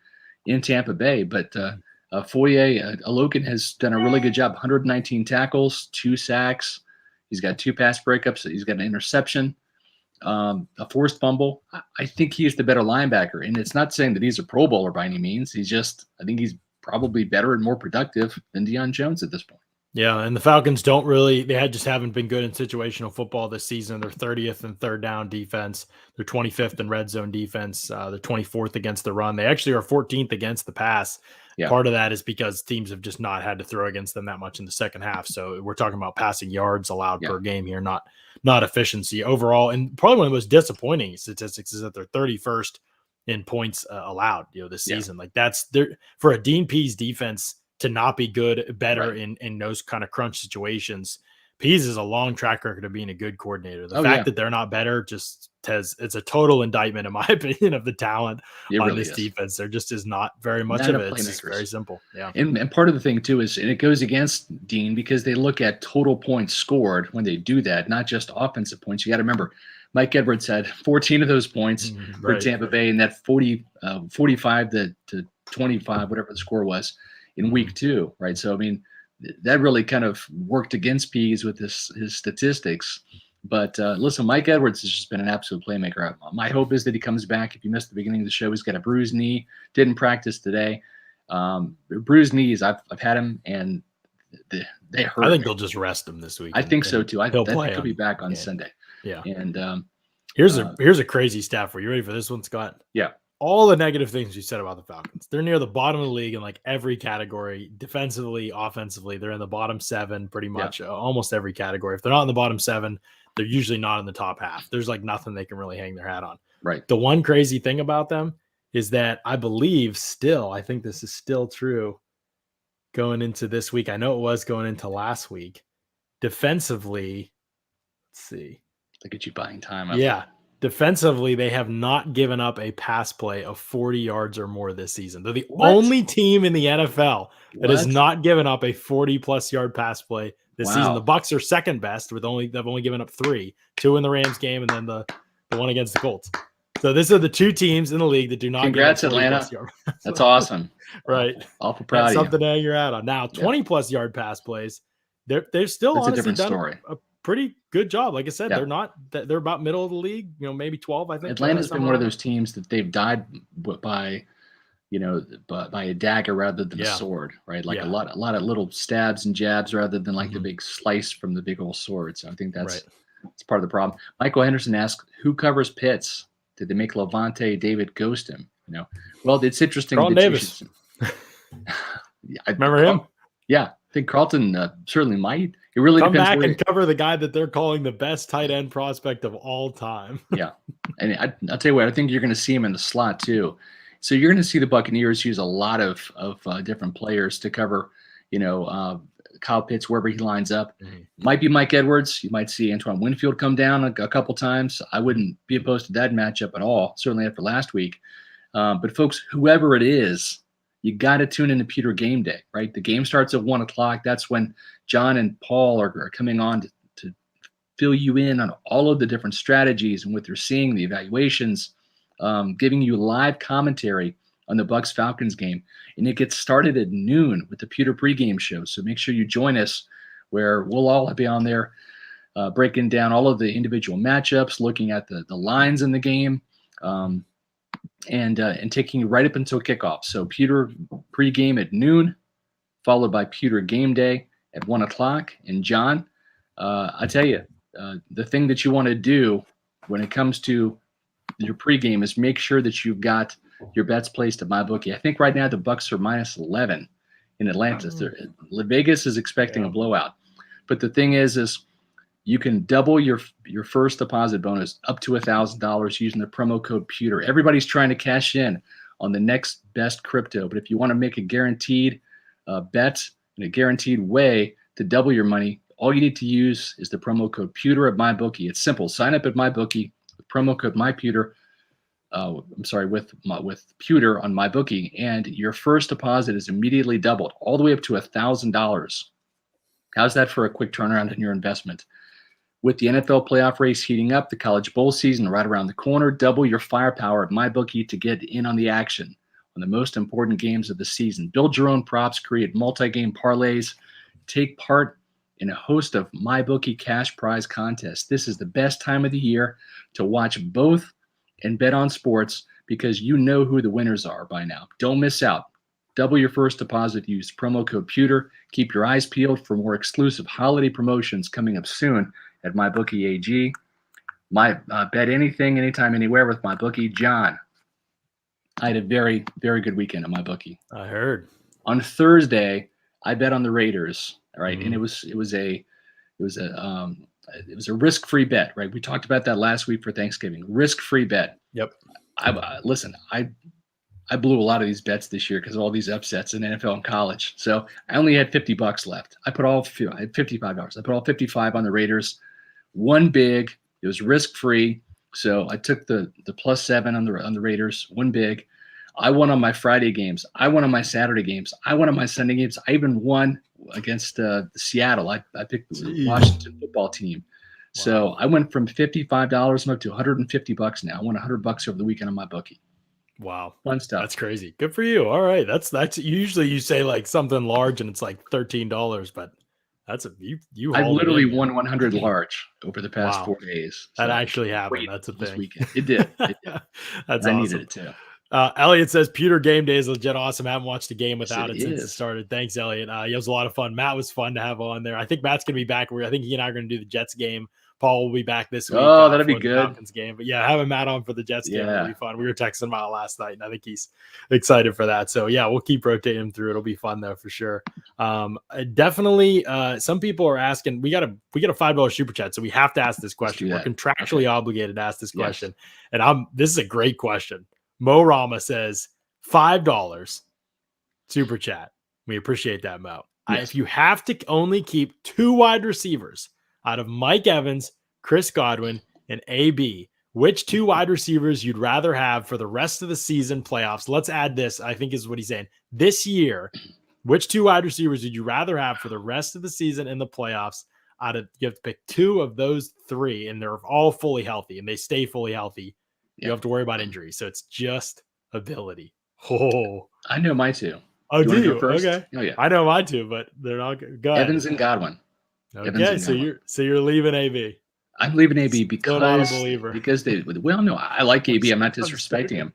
in Tampa Bay. But Foye Alokan has done a really good job. 119 tackles, 2 sacks. He's got 2 pass breakups. He's got an interception, a forced fumble. I think he's the better linebacker. And it's not saying that he's a Pro Bowler by any means. I think he's probably better and more productive than Deion Jones at this point. Yeah, and the Falcons just haven't been good in situational football this season. They're 30th in third down defense. They're 25th in red zone defense. They're 24th against the run. They actually are 14th against the pass. Yeah. Part of that is because teams have just not had to throw against them that much in the second half. So we're talking about passing yards allowed per game here, not efficiency overall. And probably one of the most disappointing statistics is that they're 31st in points allowed, this season. Like that's there for a Dean Pease defense to not be better in those kind of crunch situations. Pease is a long track record of being a good coordinator. The fact that they're not better it's a total indictment, in my opinion, of the talent on this defense. There just is not very much of it. It's just very simple. Yeah. And part of the thing too is, and it goes against Dean because they look at total points scored when they do that, not just offensive points. You got to remember, Mike Edwards had 14 of those points for Tampa Bay, and that 45 to 25, whatever the score was, in week 2, right? So, I mean, that really kind of worked against Pease with his statistics. But listen, Mike Edwards has just been an absolute playmaker. My hope is that he comes back. If you missed the beginning of the show, he's got a bruised knee, didn't practice today. Bruised knees, I've had him, and they hurt. I think they'll just rest him this week. I think so, too. I think he'll be back on Sunday. Yeah. And here's a crazy stat for you. Ready for this one, Scott? Yeah. All the negative things you said about the Falcons. They're near the bottom of the league in like every category, defensively, offensively. They're in the bottom 7 pretty much, almost every category. If they're not in the bottom 7, they're usually not in the top half. There's like nothing they can really hang their hat on. Right. The one crazy thing about them is that I think this is still true going into this week. I know it was going into last week. Defensively, let's see. Look at you buying time. Yeah. Defensively, they have not given up a pass play of 40 yards or more this season. They're the What? only team in the NFL that has What? not given up a 40-plus yard pass play this season. The Wow. Bucs are second best they've only given up 3, 2 in the Rams game, and then the one against the Colts. So these are the 2 teams in the league that do not Congrats, give up 40 Atlanta. plus yard. That's awesome. Right. Awful proud That's of you. something to hang your hat on. Now, 20-plus yard pass plays, they're still That's a honestly different done story. a pretty good job. Like I said, Yeah. they're about middle of the league, maybe 12, I think. Atlanta's been one of those teams that they've died by, by a dagger rather than a sword, right? Like a lot of little stabs and jabs rather than like the big slice from the big old sword. So I think that's part of the problem. Michael Henderson asked, who covers Pitts? Did they make Levante David ghost him? Well, it's interesting. Carlton Davis. Remember him? Yeah, I think Carlton certainly might. It really come depends back and cover the guy that they're calling the best tight end prospect of all time. Yeah, and I'll tell you what, I think you're going to see him in the slot too. So you're going to see the Buccaneers use a lot of different players to cover, Kyle Pitts wherever he lines up. Might be Mike Edwards. You might see Antoine Winfield come down a couple times. I wouldn't be opposed to that matchup at all, certainly after last week. But folks, whoever it is, you got to tune into Pewter Game Day, right? The game starts at 1:00. That's when John and Paul are coming on to fill you in on all of the different strategies and what they're seeing, the evaluations, giving you live commentary on the Bucs Falcons game. And it gets started at noon with the Pewter pregame show. So make sure you join us, where we'll all be on there breaking down all of the individual matchups, looking at the lines in the game, and taking you right up until kickoff. So Pewter pregame at noon, followed by Pewter Game Day at 1:00. And John, I tell you, the thing that you want to do when it comes to your pregame is make sure that you've got your bets placed at MyBookie. I think right now the Bucs are -11 in Atlanta. Vegas is expecting a blowout. But the thing is you can double your first deposit bonus up to $1,000 using the promo code Pewter. Everybody's trying to cash in on the next best crypto. But if you want to make a guaranteed bet in a guaranteed way to double your money, all you need to use is the promo code Pewter at MyBookie. It's simple. Sign up at MyBookie with promo code MyPewter. With Pewter on MyBookie, and your first deposit is immediately doubled all the way up to $1,000. How's that for a quick turnaround in your investment? With the NFL playoff race heating up, the college bowl season right around the corner, double your firepower at MyBookie to get in on the action on the most important games of the season. Build your own props, create multi-game parlays, take part in a host of MyBookie cash prize contests. This is the best time of the year to watch both and bet on sports, because you know who the winners are by now. Don't miss out. Double your first deposit. Use promo code Pewter. Keep your eyes peeled for more exclusive holiday promotions coming up soon at MyBookie AG. Bet anything, anytime, anywhere with MyBookie. John, I had a very, very good weekend at MyBookie. I heard. On Thursday, I bet on the Raiders. All right, and it was a risk-free bet, right? We talked about that last week for Thanksgiving. Risk-free bet. Yep. Listen, I blew a lot of these bets this year because of all these upsets in NFL and college. So I only had $50 left. I had $55. I put all 55 on the Raiders. Won big. It was risk-free. So I took the +7 on the Raiders. Won big. I won on my Friday games. I won on my Saturday games. I won on my Sunday games. I even won against Seattle. I picked the Washington football team. Wow. So I went from $55 up to $150 now. I won $100 over the weekend on MyBookie. Wow. Fun stuff. That's crazy. Good for you. All right. That's usually you say like something large and it's like $13, but that's you I literally won 100 large over the past 4 days. So that actually happened. That's a thing. This weekend. It did. That's I awesome. needed it too. Elliot says Pewter Game Day is legit awesome. I haven't watched a game without it since is. it started. Thanks, Elliot. It was a lot of fun. Matt was fun to have on there. I think Matt's going to be back. I think he and I are going to do the Jets game. Paul will be back this week. Oh, that'd be good. Falcons game. But yeah, having Matt on for the Jets game will be fun. We were texting about it last night, and I think he's excited for that. So yeah, we'll keep rotating him through. It'll be fun though for sure. Definitely. Some people are asking. We got a $5 super chat, so we have to ask this question. We're contractually obligated to ask this question, and this is a great question. Mo Rama says $5 super chat. We appreciate that, Mo. If you have to only keep 2 wide receivers out of Mike Evans, Chris Godwin, and AB, which two wide receivers you'd rather have for the rest of the season playoffs. Let's add this, I think is what he's saying. This year, which two wide receivers would you rather have for the rest of the season in the playoffs? You have to pick two of those three, and they're all fully healthy, and they stay fully healthy. You don't have to worry about injury. So it's just ability. Oh, I know my two. Oh, do you? Go first? Okay. Oh yeah. I know mine too, but they're not good. Go ahead. Evans and Godwin. Okay, so you're leaving AB. I'm leaving AB Still not a believer. because no, I like AB. I'm not disrespecting him.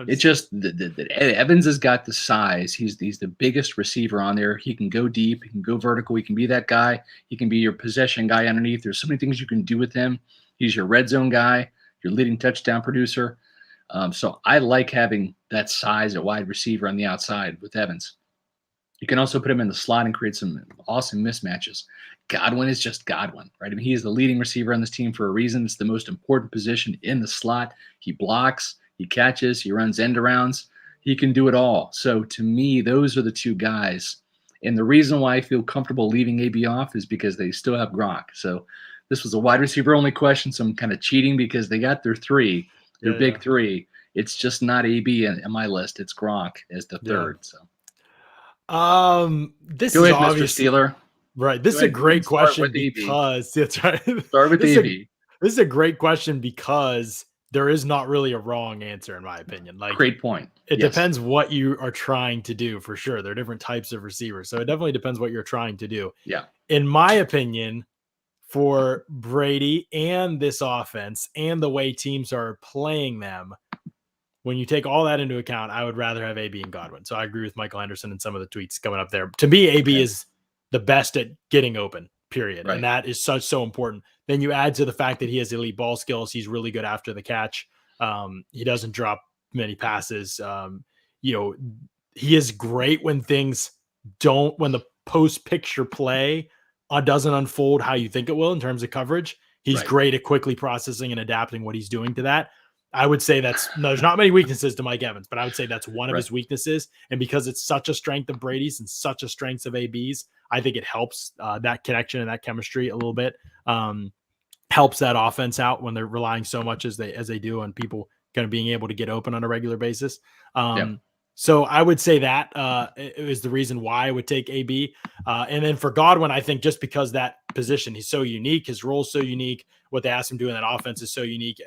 It's just that Evans has got the size. He's the biggest receiver on there. He can go deep. He can go vertical. He can be that guy. He can be your possession guy underneath. There's so many things you can do with him. He's your red zone guy, your leading touchdown producer. So I like having that size at wide receiver on the outside with Evans. You can also put him in the slot and create some awesome mismatches. Godwin is just Godwin, right? I mean, he is the leading receiver on this team for a reason. It's the most important position in the slot. He blocks, he catches, he runs end arounds. He can do it all. So to me, those are the two guys. And the reason why I feel comfortable leaving AB off is because they still have Gronk. So this was a wide receiver only question. So I'm kind of cheating because they got their three, their big three. It's just not AB in my list. It's Gronk as the third. So. This Go is ahead, obviously Mr. Steeler. Right. This is a great question because that's right. Start with AB. This is a great question because there is not really a wrong answer, in my opinion. Like, great point. It depends what you are trying to do, for sure. There are different types of receivers, so it definitely depends what you're trying to do. Yeah. In my opinion, for Brady and this offense and the way teams are playing them, when you take all that into account, I would rather have AB and Godwin. So I agree with Michael Henderson and some of the tweets coming up there. To me, AB is the best at getting open, period. Right. And that is so important. Then you add to the fact that he has elite ball skills. He's really good after the catch. He doesn't drop many passes. He is great when when the post picture play doesn't unfold how you think it will in terms of coverage. He's great at quickly processing and adapting what he's doing to that. I would say there's not many weaknesses to Mike Evans, but I would say that's one of his weaknesses. And because it's such a strength of Brady's and such a strength of AB's, I think it helps that connection and that chemistry a little bit. Helps that offense out when they're relying so much as they do on people kind of being able to get open on a regular basis. So I would say that is the reason why I would take AB. And then for Godwin, I think just because that position, he's so unique, his role is so unique, what they asked him to do in that offense is so unique.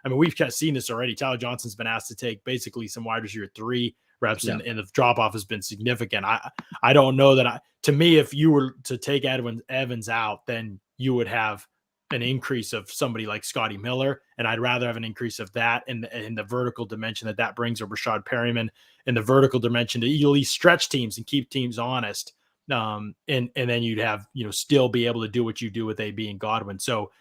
We've kind of seen this already. Tyler Johnson's been asked to take basically some wide receiver 3 reps, and the drop off has been significant. I don't know that to me, if you were to take Evans out, then you would have an increase of somebody like Scotty Miller, and I'd rather have an increase of that in the vertical dimension that brings, or Rashad Perryman in the vertical dimension to at least stretch teams and keep teams honest. And then you'd have, still be able to do what you do with AB and Godwin. So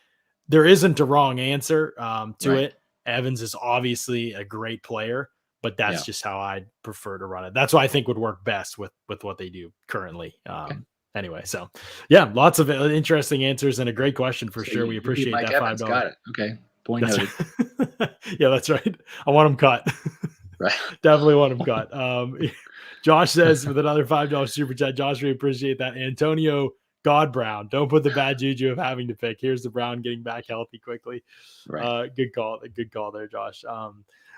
there isn't a wrong answer to it. Evans is obviously a great player, but that's just how I'd prefer to run it. That's what I think would work best with what they do currently. Anyway, so lots of interesting answers and a great question for sure. We appreciate that $5. Got it. Okay. Point noted. Right. Yeah, that's right. I want him cut. Right. Definitely want him cut. Josh says with another $5 super chat, Josh, we appreciate that. Antonio God Brown, don't put the bad juju of having to pick. Here's the Brown getting back healthy quickly. Right. Good call there, Josh.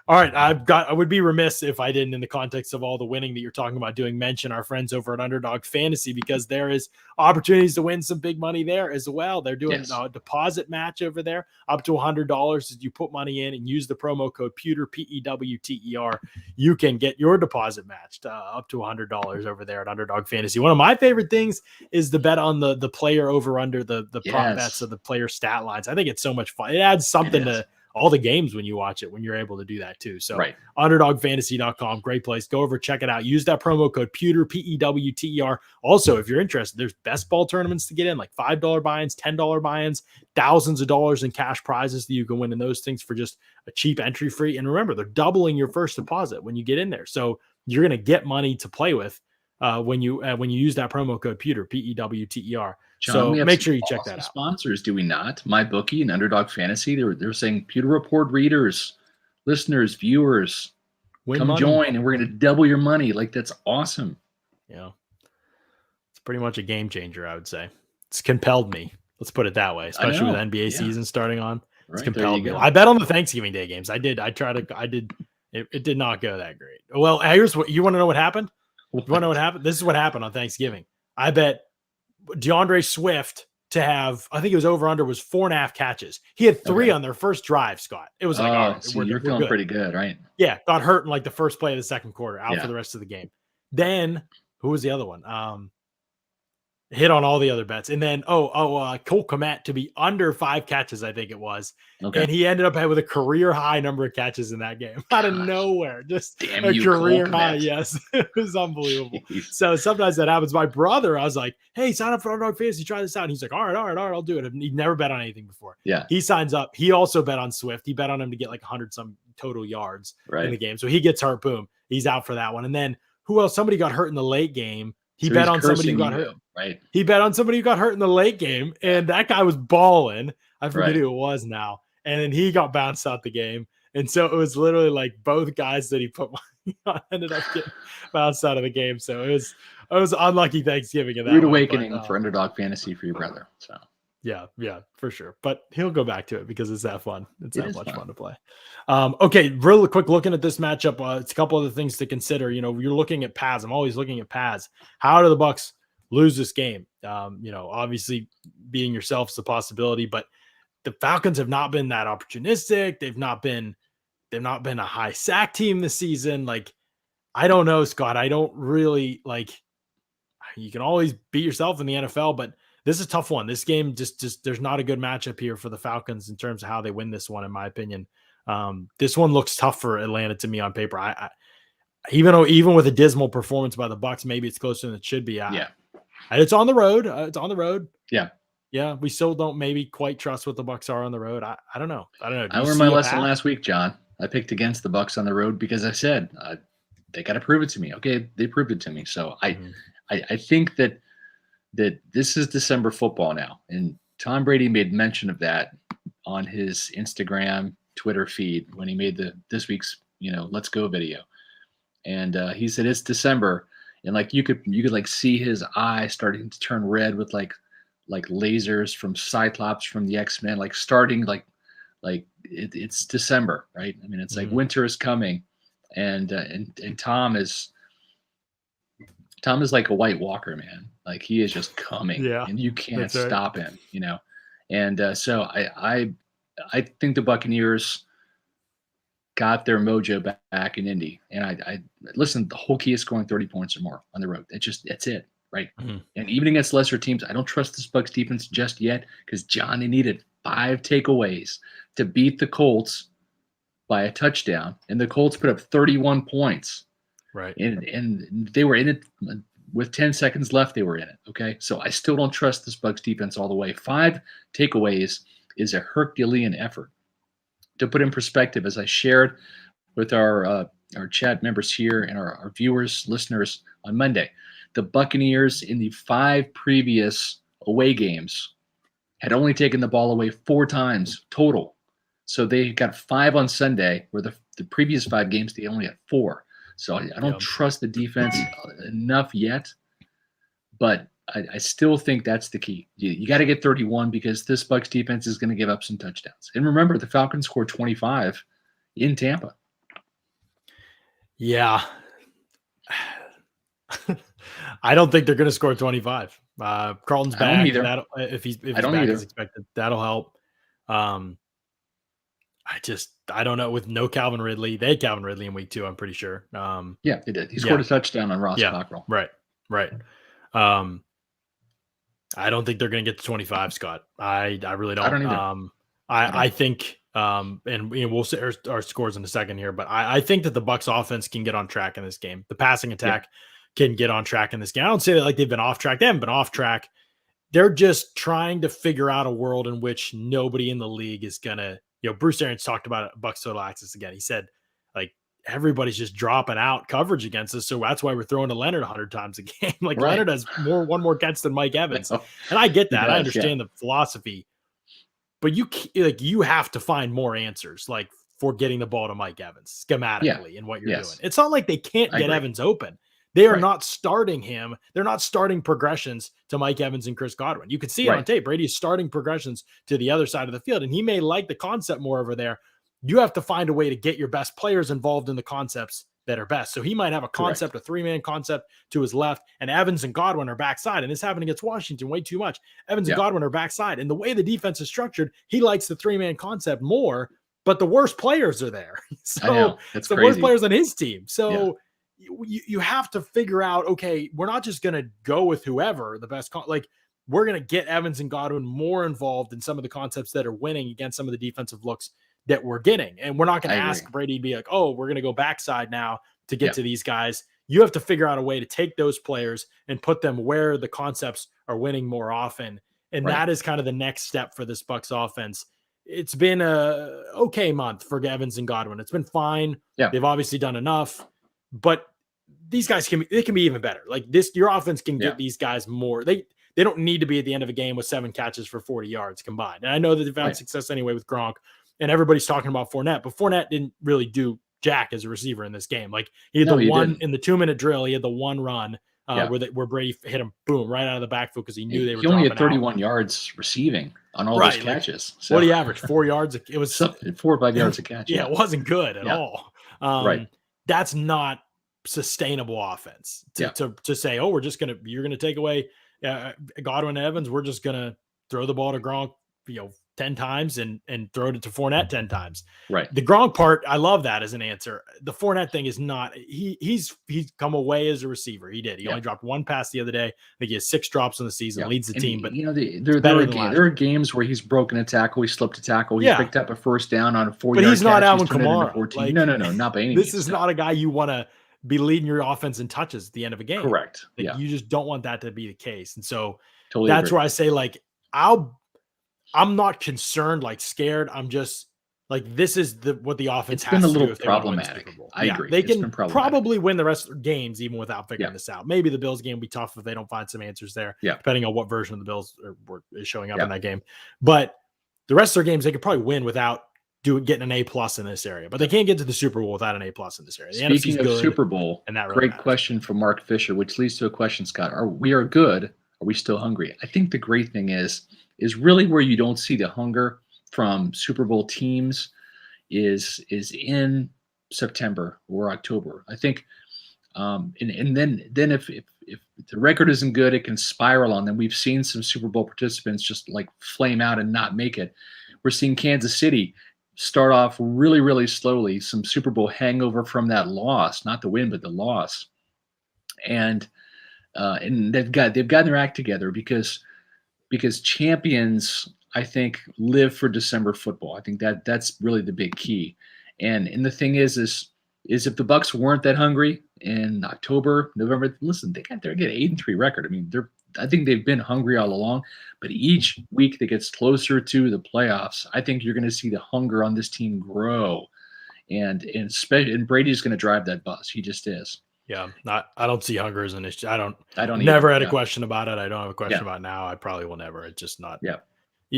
All right, I would be remiss if I didn't, in the context of all the winning that you're talking about doing, mention our friends over at Underdog Fantasy, because there is opportunities to win some big money there as well. They're doing a deposit match over there, up to $100. As you put money in and use the promo code Pewter, PEWTER, you can get your deposit matched up to $100 over there at Underdog Fantasy. One of my favorite things is the bet on the player over under the prop bets of the player stat lines. I think it's so much fun. It adds something to all the games when you watch it, when you're able to do that too. So underdogfantasy.com, great place. Go over, check it out. Use that promo code Pewter, PEWTER. Also, if you're interested, there's best ball tournaments to get in, like $5 buy-ins, $10 buy-ins, thousands of dollars in cash prizes that you can win in those things for just a cheap entry fee. And remember, they're doubling your first deposit when you get in there. So you're going to get money to play with when you use that promo code Pewter, PEWTER. John, so make sure you check that out. Sponsors, do we not? MyBookie and Underdog Fantasy. They're saying Pewter Report readers, listeners, viewers, come join, and we're going to double your money. Like, that's awesome. Yeah, it's pretty much a game changer, I would say. It's compelled me. Let's put it that way, especially with NBA season starting on. It's Right, there you compelled me. go. I bet on the Thanksgiving Day games. I did. It did not go that great. Well, here's what you want to know what happened. You want to know what happened? This is what happened on Thanksgiving. I bet DeAndre Swift to have, I think it was over under was 4.5 catches. He had 3 on their first drive, Scott. It was like, all right, so you're feeling good. pretty good, right? Yeah, got hurt in like the first play of the second quarter, out for the rest of the game. Then who was the other one? Hit on all the other bets. And then, Cole Kmet to be under 5 catches, I think it was. Okay. And he ended up with a career high number of catches in that game. Out of nowhere. Just damn a you, career Cole high. Kmet. Yes. It was unbelievable. Jeez. So sometimes that happens. My brother, I was like, hey, sign up for Underdog Fantasy, try this out. And he's like, all right, I'll do it. He'd never bet on anything before. Yeah. He signs up. He also bet on Swift. He bet on him to get like 100 some total yards in the game. So he gets hurt. Boom. He's out for that one. And then who else? Somebody got hurt in the late game. He bet on somebody who got hurt. Right. He bet on somebody who got hurt in the late game, and that guy was balling. I forget who it was now. And then he got bounced out the game. And so it was literally like both guys that he put money on ended up getting bounced out of the game. So it was unlucky Thanksgiving. Rude awakening for Underdog Fantasy for your brother. So yeah, for sure. But he'll go back to it because it's that fun. It's that much fun to play. Okay, really quick looking at this matchup. It's a couple other things to consider. You know, you're looking at paths. I'm always looking at paths. How do the Bucs lose this game? Obviously being yourself is a possibility, but the Falcons have not been that opportunistic. They've not been a high sack team this season. Like, I don't know, Scott. I don't really like. You can always beat yourself in the NFL, but this is a tough one. This game just there's not a good matchup here for the Falcons in terms of how they win this one, in my opinion. This one looks tough for Atlanta to me on paper. I even with a dismal performance by the Bucs, maybe it's closer than it should be. It's on the road. It's on the road. Yeah. We still don't maybe quite trust what the Bucs are on the road. I don't know. I learned my lesson last week, John. I picked against the Bucs on the road because I said they got to prove it to me. Okay, they proved it to me. So I think that this is December football now, and Tom Brady made mention of that on his Instagram, Twitter feed when he made this week's Let's Go video, and he said it's December, and like you could like see his eye starting to turn red with like lasers from Cyclops from the X-Men, like starting like it's December, right? I mean, it's like winter is coming, and Tom is like a White Walker, man. Like he is just coming, and you can't stop him, And so I think the Buccaneers got their mojo back in Indy, and I listen. The whole key is scoring 30 points or more on the road. That's it, right? And even against lesser teams, I don't trust this Bucs defense just yet because Johnny needed 5 takeaways to beat the Colts by a touchdown, and the Colts put up 31 points. Right. And they were in it with 10 seconds left. They were in it. Okay. So I still don't trust this Bucs defense all the way. 5 takeaways is a Herculean effort. To put in perspective, as I shared with our chat members here and our viewers, listeners on Monday, the Buccaneers in the 5 previous away games had only taken the ball away 4 times total. So they got 5 on Sunday, where the previous 5 games, they only had 4. So I don't trust the defense enough yet, but I still think that's the key. You got to get 31 because this Bucs defense is going to give up some touchdowns. And remember, the Falcons scored 25 in Tampa. Yeah. I don't think they're going to score 25. Carlton's back. If he's back as expected, that'll help. I don't know. With no Calvin Ridley, they had Calvin Ridley in week 2, I'm pretty sure. Yeah, they did. He scored a touchdown on Ross Cockrell. Right. I don't think they're going to get to 25, Scott. I really don't. I don't either. I think, and we'll see our scores in a second here, but I think that the Bucs offense can get on track in this game. The passing attack can get on track in this game. I don't say that like they've been off track. They haven't been off track. They're just trying to figure out a world in which nobody in the league is going to, Bruce Arians talked about Bucs total access again. He said, like, everybody's just dropping out coverage against us. So that's why we're throwing to Leonard 100 times a game. Leonard has one more catch than Mike Evans. And I get that. I understand the philosophy, but you have to find more answers, like for getting the ball to Mike Evans schematically and what you're doing. It's not like they can't get Evans open. They are Right. not starting him. They're not starting progressions to Mike Evans and Chris Godwin. You could see it on Right. tape. Brady is starting progressions to the other side of the field, and he may like the concept more over there. You have to find a way to get your best players involved in the concepts that are best. So he might have a concept, Correct. a three-man concept to his left, and Evans and Godwin are backside. And this happened against Washington way too much. Evans and Yeah. Godwin are backside. And the way the defense is structured, he likes the three-man concept more, but the worst players are there. I So know. That's it's the worst crazy. players on his team. Yeah. So you have to figure out, okay, we're not just going to go with whoever the best, like we're going to get Evans and Godwin more involved in some of the concepts that are winning against some of the defensive looks that we're getting. And we're not going I to agree. ask Brady to be like, oh, we're going to go backside now to get Yeah. to these guys. You have to figure out a way to take those players and put them where the concepts are winning more often. And Right. that is kind of the next step for this Bucs offense. It's been a okay month for Evans and Godwin. It's been fine. Yeah. They've obviously done enough, but these guys can be even better. Like this, your offense can get these guys more. They don't need to be at the end of a game with 7 catches for 40 yards combined. And I know that they've had success anyway with Gronk, and everybody's talking about Fournette, but Fournette didn't really do jack as a receiver in this game. Like he had in the 2-minute drill, he had the one run where Brady hit him, boom, right out of the backfield because he knew they were. He only had 31 yards receiving on all those catches. So. What do you average? 4 yards? It was 4 or 5 yards a catch. Yeah, it wasn't good at all. That's not sustainable offense to say, oh, you're gonna take away Godwin and Evans. We're just gonna throw the ball to Gronk, 10 times and throw it to Fournette 10 times. Right. The Gronk part, I love that as an answer. The Fournette thing is not. He's come away as a receiver. He did. He only dropped 1 pass the other day. I think he has 6 drops in the season. Leads the team. But there are games where he's broken a tackle. He slipped a tackle. He picked up a first down on a 4-yard. But he's not Alvin Kamara. Like, no, not by any means. This is not a guy you want to be leading your offense in touches at the end of a game. Correct. Like, you just don't want that to be the case. And so totally that's agree. where I say, like, I'm not concerned, like scared. I'm just like, this is what the offense has to do. It's been a little problematic. I agree. They can probably win the rest of their games even without figuring this out. Maybe the Bills game will be tough if they don't find some answers there, depending on what version of the Bills is showing up in that game. But the rest of their games, they could probably win without getting an A+ in this area. But they can't get to the Super Bowl without an A+ in this area. Speaking of Super Bowl, and that really great question from Mark Fisher, which leads to a question, Scott. We are good. Are we still hungry? I think the great thing is really where you don't see the hunger from Super Bowl teams is in September or October. I think, and then if the record isn't good, it can spiral on. Then we've seen some Super Bowl participants just like flame out and not make it. We're seeing Kansas City start off really, really slowly. Some Super Bowl hangover from that loss, not the win, but the loss, and they've gotten their act together because champions, I think, live for December football. I think that's really the big key. And the thing is if the Bucs weren't that hungry in October, November, listen, they're getting an 8-3 record. I mean, I think they've been hungry all along, but each week that gets closer to the playoffs, I think you're going to see the hunger on this team grow. And Brady's going to drive that bus. He just is. Yeah, I don't see hunger as an issue. I don't never had a question about it. I don't have a question about it now. I probably will never. It's just not. Yeah.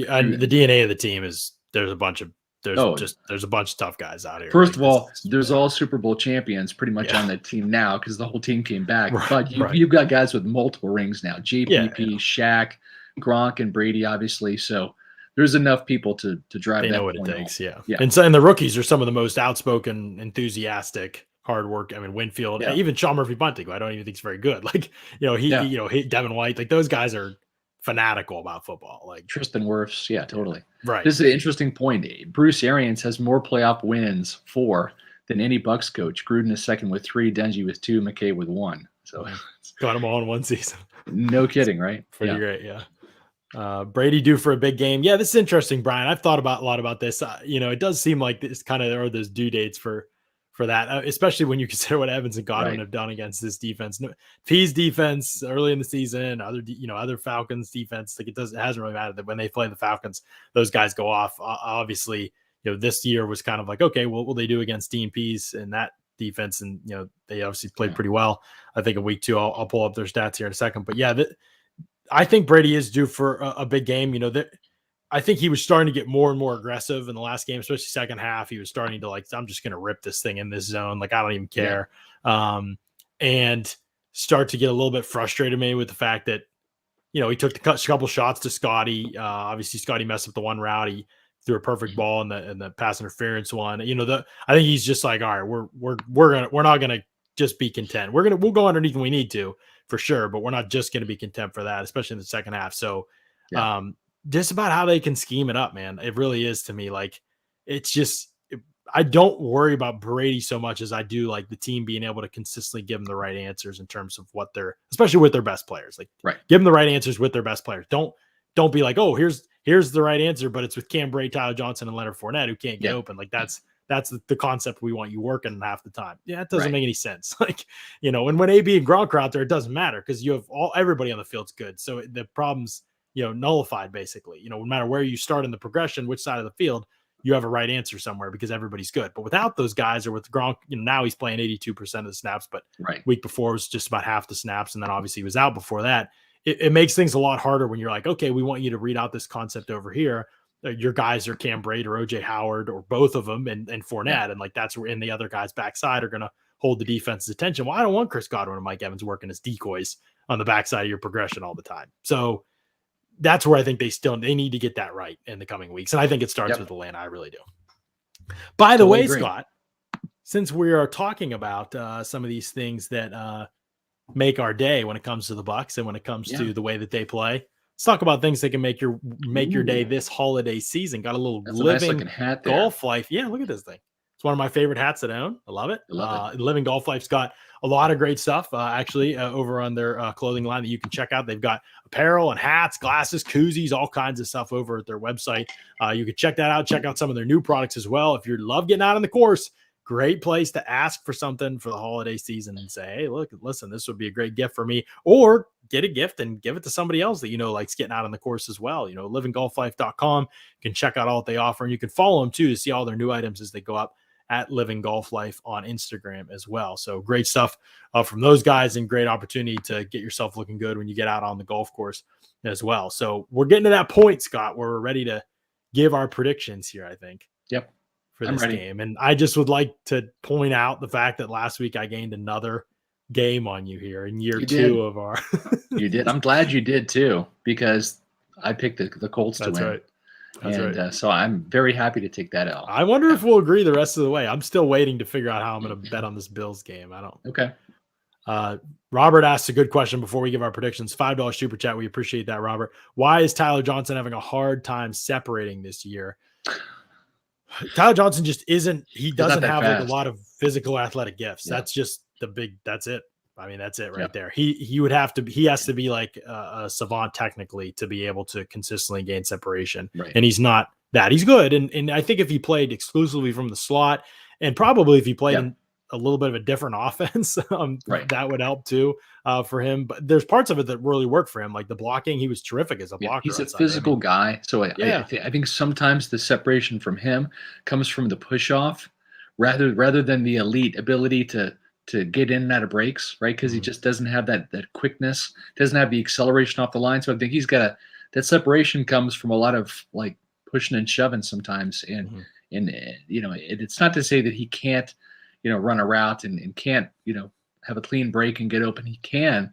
And the DNA of the team is there's a bunch of tough guys out here. First of all, there's all Super Bowl champions pretty much on that team now because the whole team came back. But you've got guys with multiple rings now: JPP, Shaq, Gronk, and Brady, obviously. So there's enough people to drive. They know what it takes. Yeah. And the rookies are some of the most outspoken, enthusiastic, hard work. I mean, Winfield, even Sean Murphy-Bunting, who I don't even think is very good. Like, he Devin White, like those guys are fanatical about football. Like Tristan Wirfs, totally. Right. This is an interesting point. Bruce Arians has more playoff wins than any Bucs coach. Gruden is second with 3, Dungy with 2, McKay with 1. So got them all in one season. No kidding, right? Pretty great, yeah. Brady due for a big game. Yeah, this is interesting, Brian. I've thought a lot about this. It does seem like this kind of are those due dates for that, especially when you consider what Evans and Godwin have done against this defense. P's defense early in the season, other Falcons defense, like it hasn't really mattered that when they play the Falcons, those guys go off. Obviously, this year was kind of like, okay, what will they do against Dean Pease and that defense? And they obviously played pretty well. I think in week 2, I'll pull up their stats here in a second. But yeah, I think Brady is due for a big game. I think he was starting to get more and more aggressive in the last game, especially second half. He was starting to I'm just going to rip this thing in this zone. Like, I don't even care. And start to get a little bit frustrated maybe with the fact that, he took the couple shots to Scotty. Obviously, Scotty messed up the one route. He threw a perfect ball in the pass interference one. I think he's just like, all right, we're not gonna just be content. We'll go underneath when we need to for sure, but we're not just gonna be content for that, especially in the second half. So, just about how they can scheme it up, man. It really is to me. Like, it's just. I don't worry about Brady so much as I do like the team being able to consistently give them the right answers in terms of what they're, especially with their best players. Like, give them the right answers with their best players. Don't be like, oh, here's the right answer, but it's with Cam Brady, Tyler Johnson, and Leonard Fournette who can't get open. Like that's the concept we want you working half the time. Yeah, it doesn't make any sense. Like, and when AB and Gronk are out there, it doesn't matter because you have everybody on the field's good. So the problem's nullified basically. No matter where you start in the progression, which side of the field, you have a right answer somewhere because everybody's good. But without those guys, or with Gronk, now he's playing 82% of the snaps, but week before was just about half the snaps. And then obviously he was out before that. It makes things a lot harder when you're like, okay, we want you to read out this concept over here. Your guys are Cam Brate or OJ Howard or both of them and Fournette. And like, that's where in the other guy's backside are going to hold the defense's attention. Well, I don't want Chris Godwin and Mike Evans working as decoys on the backside of your progression all the time. So that's where I think they need to get that right in the coming weeks. And I think it starts with Atlanta. I really do. By the way, Scott, since we are talking about some of these things that make our day when it comes to the Bucs and when it comes to the way that they play, let's talk about things that can make your day this holiday season. Got a little Living nice Golf Life. Yeah, look at this thing. It's one of my favorite hats that I own. I love it. Living Golf Life's got a lot of great stuff actually over on their clothing line that you can check out. They've got apparel and hats, glasses, koozies, all kinds of stuff over at their website. You can check that out. Check out some of their new products as well. If you love getting out on the course, great place to ask for something for the holiday season and say, hey, listen, this would be a great gift for me, or get a gift and give it to somebody else that likes getting out on the course as well. livinggolflife.com. You can check out all that they offer, and you can follow them too to see all their new items as they go up at Living Golf Life on Instagram as well. So great stuff from those guys, and great opportunity to get yourself looking good when you get out on the golf course as well. So we're getting to that point, Scott, where we're ready to give our predictions here, I think. For this game. And I just would like to point out the fact that last week I gained another game on you here in year two of our. You did. I'm glad you did too, because I picked the Colts to win. That's right. So I'm very happy to take that out. I wonder if we'll agree the rest of the way. I'm still waiting to figure out how I'm going to bet on this Bills game. I don't. Okay. Robert asked a good question before we give our predictions. $5 super chat. We appreciate that, Robert. Why is Tyler Johnson having a hard time separating this year? Tyler Johnson just isn't. He doesn't have like a lot of physical athletic gifts. That's just that's it. I mean, that's it right there. He has to be like a savant technically to be able to consistently gain separation. And he's not that. He's good. And I think if he played exclusively from the slot, and probably if he played in a little bit of a different offense, that would help too for him. But there's parts of it that really work for him. Like the blocking, he was terrific as a blocker. He's a physical guy. So I think sometimes the separation from him comes from the push off rather than the elite ability to get in and out of breaks, right? Because he just doesn't have that quickness, doesn't have the acceleration off the line. So I think he's got that separation comes from a lot of like pushing and shoving sometimes. And it's not to say that he can't, run a route and can't, have a clean break and get open. He can.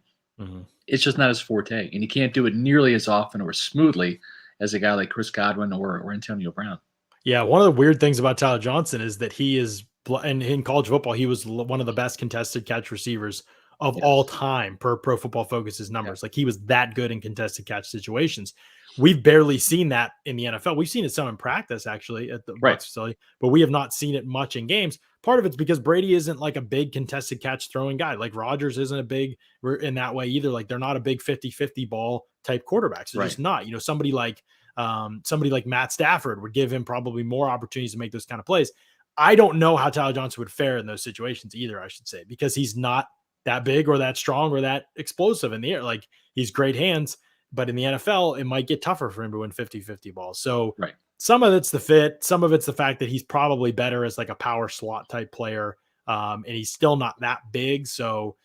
It's just not his forte, and he can't do it nearly as often or smoothly as a guy like Chris Godwin or Antonio Brown. Yeah, one of the weird things about Tyler Johnson is that he is, and in college football, he was one of the best contested catch receivers of all time per Pro Football Focus's numbers. Like he was that good in contested catch situations. We've barely seen that in the NFL. We've seen it some in practice actually at the Bucs facility, but we have not seen it much in games. Part of it's because Brady isn't like a big contested catch throwing guy. Like Rodgers isn't a big in that way either. Like they're not a big 50-50 ball type quarterbacks. They're just not, somebody like Matt Stafford would give him probably more opportunities to make those kind of plays. I don't know how Tyler Johnson would fare in those situations either, I should say, because he's not that big or that strong or that explosive in the air. Like he's great hands, but in the NFL, it might get tougher for him to win 50-50 balls. So some of it's the fit. Some of it's the fact that he's probably better as like a power slot type player. And he's still not that big. So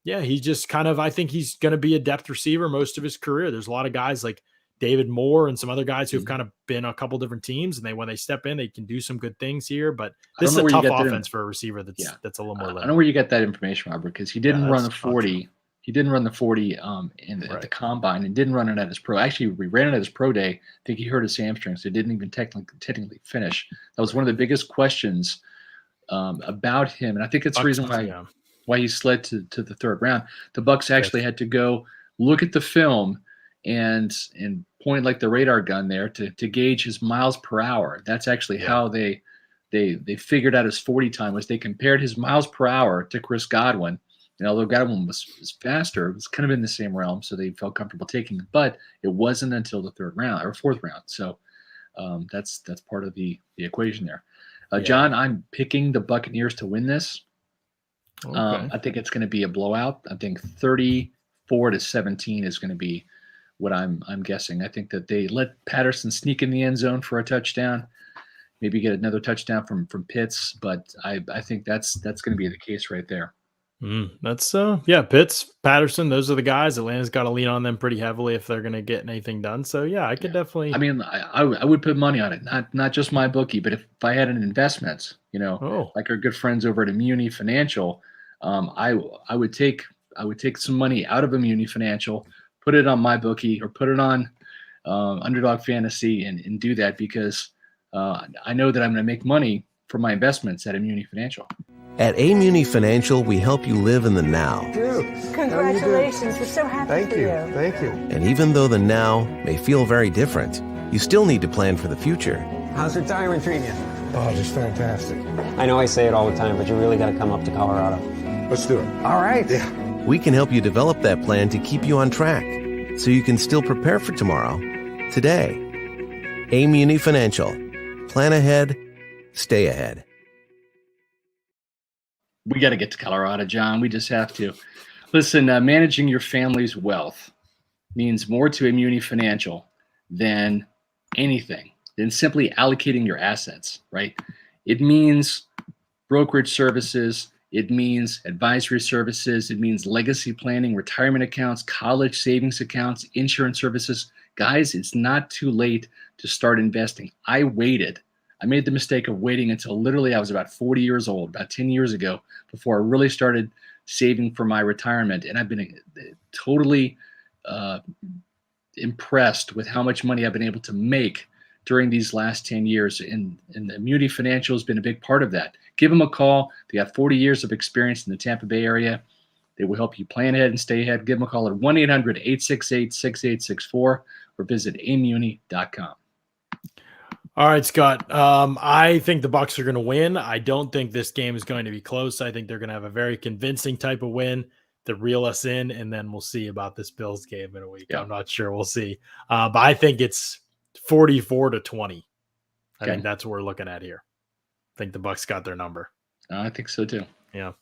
he just kind of, I think he's going to be a depth receiver most of his career. There's a lot of guys like David Moore and some other guys who've kind of been a couple different teams, and when they step in, they can do some good things here. But I this don't is know a where you tough get that offense for a receiver that's a little more I don't know limited. where you get that information, Robert, because he didn't run the 40. He didn't run the 40 at the combine, and didn't run it at his pro. Actually, we ran it at his pro day. I think he hurt his hamstring, so he didn't even technically finish. That was one of the biggest questions about him, and I think it's the reason why he slid to the third round. The Bucs actually had to go look at the film and point like the radar gun there to gauge his miles per hour. That's actually how they figured out his 40 time, was they compared his miles per hour to Chris Godwin. And although Godwin was faster, it was kind of in the same realm, so they felt comfortable taking it. But it wasn't until the third round or fourth round. So that's part of the equation there. John, I'm picking the Buccaneers to win this. I think it's going to be a blowout. I think 34-17 is going to be what I'm guessing. I think that they let Patterson sneak in the end zone for a touchdown, maybe get another touchdown from Pitts, but I think that's going to be the case right there. That's Pitts, Patterson, those are the guys. Atlanta's got to lean on them pretty heavily if they're going to get anything done. So I could definitely. I mean, I would put money on it, not just my bookie, but if I had an investment, like our good friends over at Immuni Financial, I would take some money out of Immuni Financial, put it on my bookie or put it on Underdog Fantasy and do that, because I know that I'm going to make money from my investments at Immuni Financial. At Muni Financial, we help you live in the now. Congratulations. We're so happy for you. Thank you. And even though the now may feel very different, you still need to plan for the future. How's retirement treating you? Oh, just fantastic. I know I say it all the time, but you really got to come up to Colorado. Let's do it. All right. Yeah. We can help you develop that plan to keep you on track, so you can still prepare for tomorrow, today. Muni Financial. Plan ahead, stay ahead. We got to get to Colorado, John. We just have to. Listen, managing your family's wealth means more to Immuni Financial than anything, than simply allocating your assets, right? It means brokerage services. It means advisory services. It means legacy planning, retirement accounts, college savings accounts, insurance services. Guys, it's not too late to start investing. I made the mistake of waiting until literally I was about 40 years old, about 10 years ago, before I really started saving for my retirement. And I've been totally impressed with how much money I've been able to make during these last 10 years. And the Immuni Financial has been a big part of that. Give them a call. They got 40 years of experience in the Tampa Bay area. They will help you plan ahead and stay ahead. Give them a call at 1-800-868-6864 or visit amuni.com. All right, Scott. I think the Bucs are going to win. I don't think this game is going to be close. I think they're going to have a very convincing type of win to reel us in, and then we'll see about this Bills game in a week. Yeah. I'm not sure. We'll see. But I think it's 44-20. I think that's what we're looking at here. I think the Bucs got their number. I think so too. Yeah.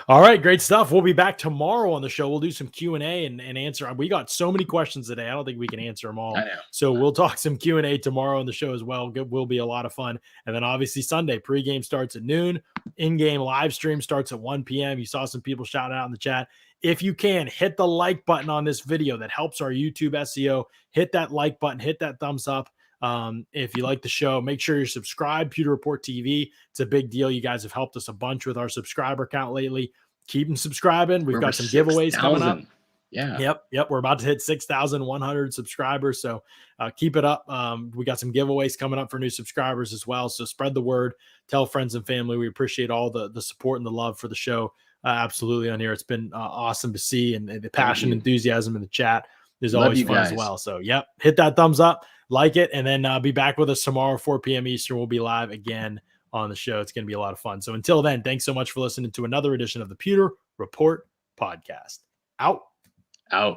All right, great stuff. We'll be back tomorrow on the show. We'll do some Q&A and answer. We got so many questions today. I don't think we can answer them all. So we'll talk some Q&A tomorrow on the show as well. It will be a lot of fun. And then obviously Sunday, pregame starts at noon. In-game live stream starts at 1 p.m. You saw some people shouting out in the chat. If you can, hit the like button on this video. That helps our YouTube SEO. Hit that like button. Hit that thumbs up. If you like the show, make sure you're subscribed. Pewter Report TV. It's a big deal. You guys have helped us a bunch with our subscriber count lately. Keep them subscribing. We've got some giveaways coming up. Yeah. Yep. We're about to hit 6,100 subscribers. So keep it up. We got some giveaways coming up for new subscribers as well. So spread the word. Tell friends and family. We appreciate all the support and the love for the show. Absolutely on here. It's been awesome to see, and the passion, enthusiasm in the chat is always fun as well. So hit that thumbs up. Like it, and then be back with us tomorrow, 4 p.m. Eastern. We'll be live again on the show. It's going to be a lot of fun. So until then, thanks so much for listening to another edition of the Pewter Report podcast. Out.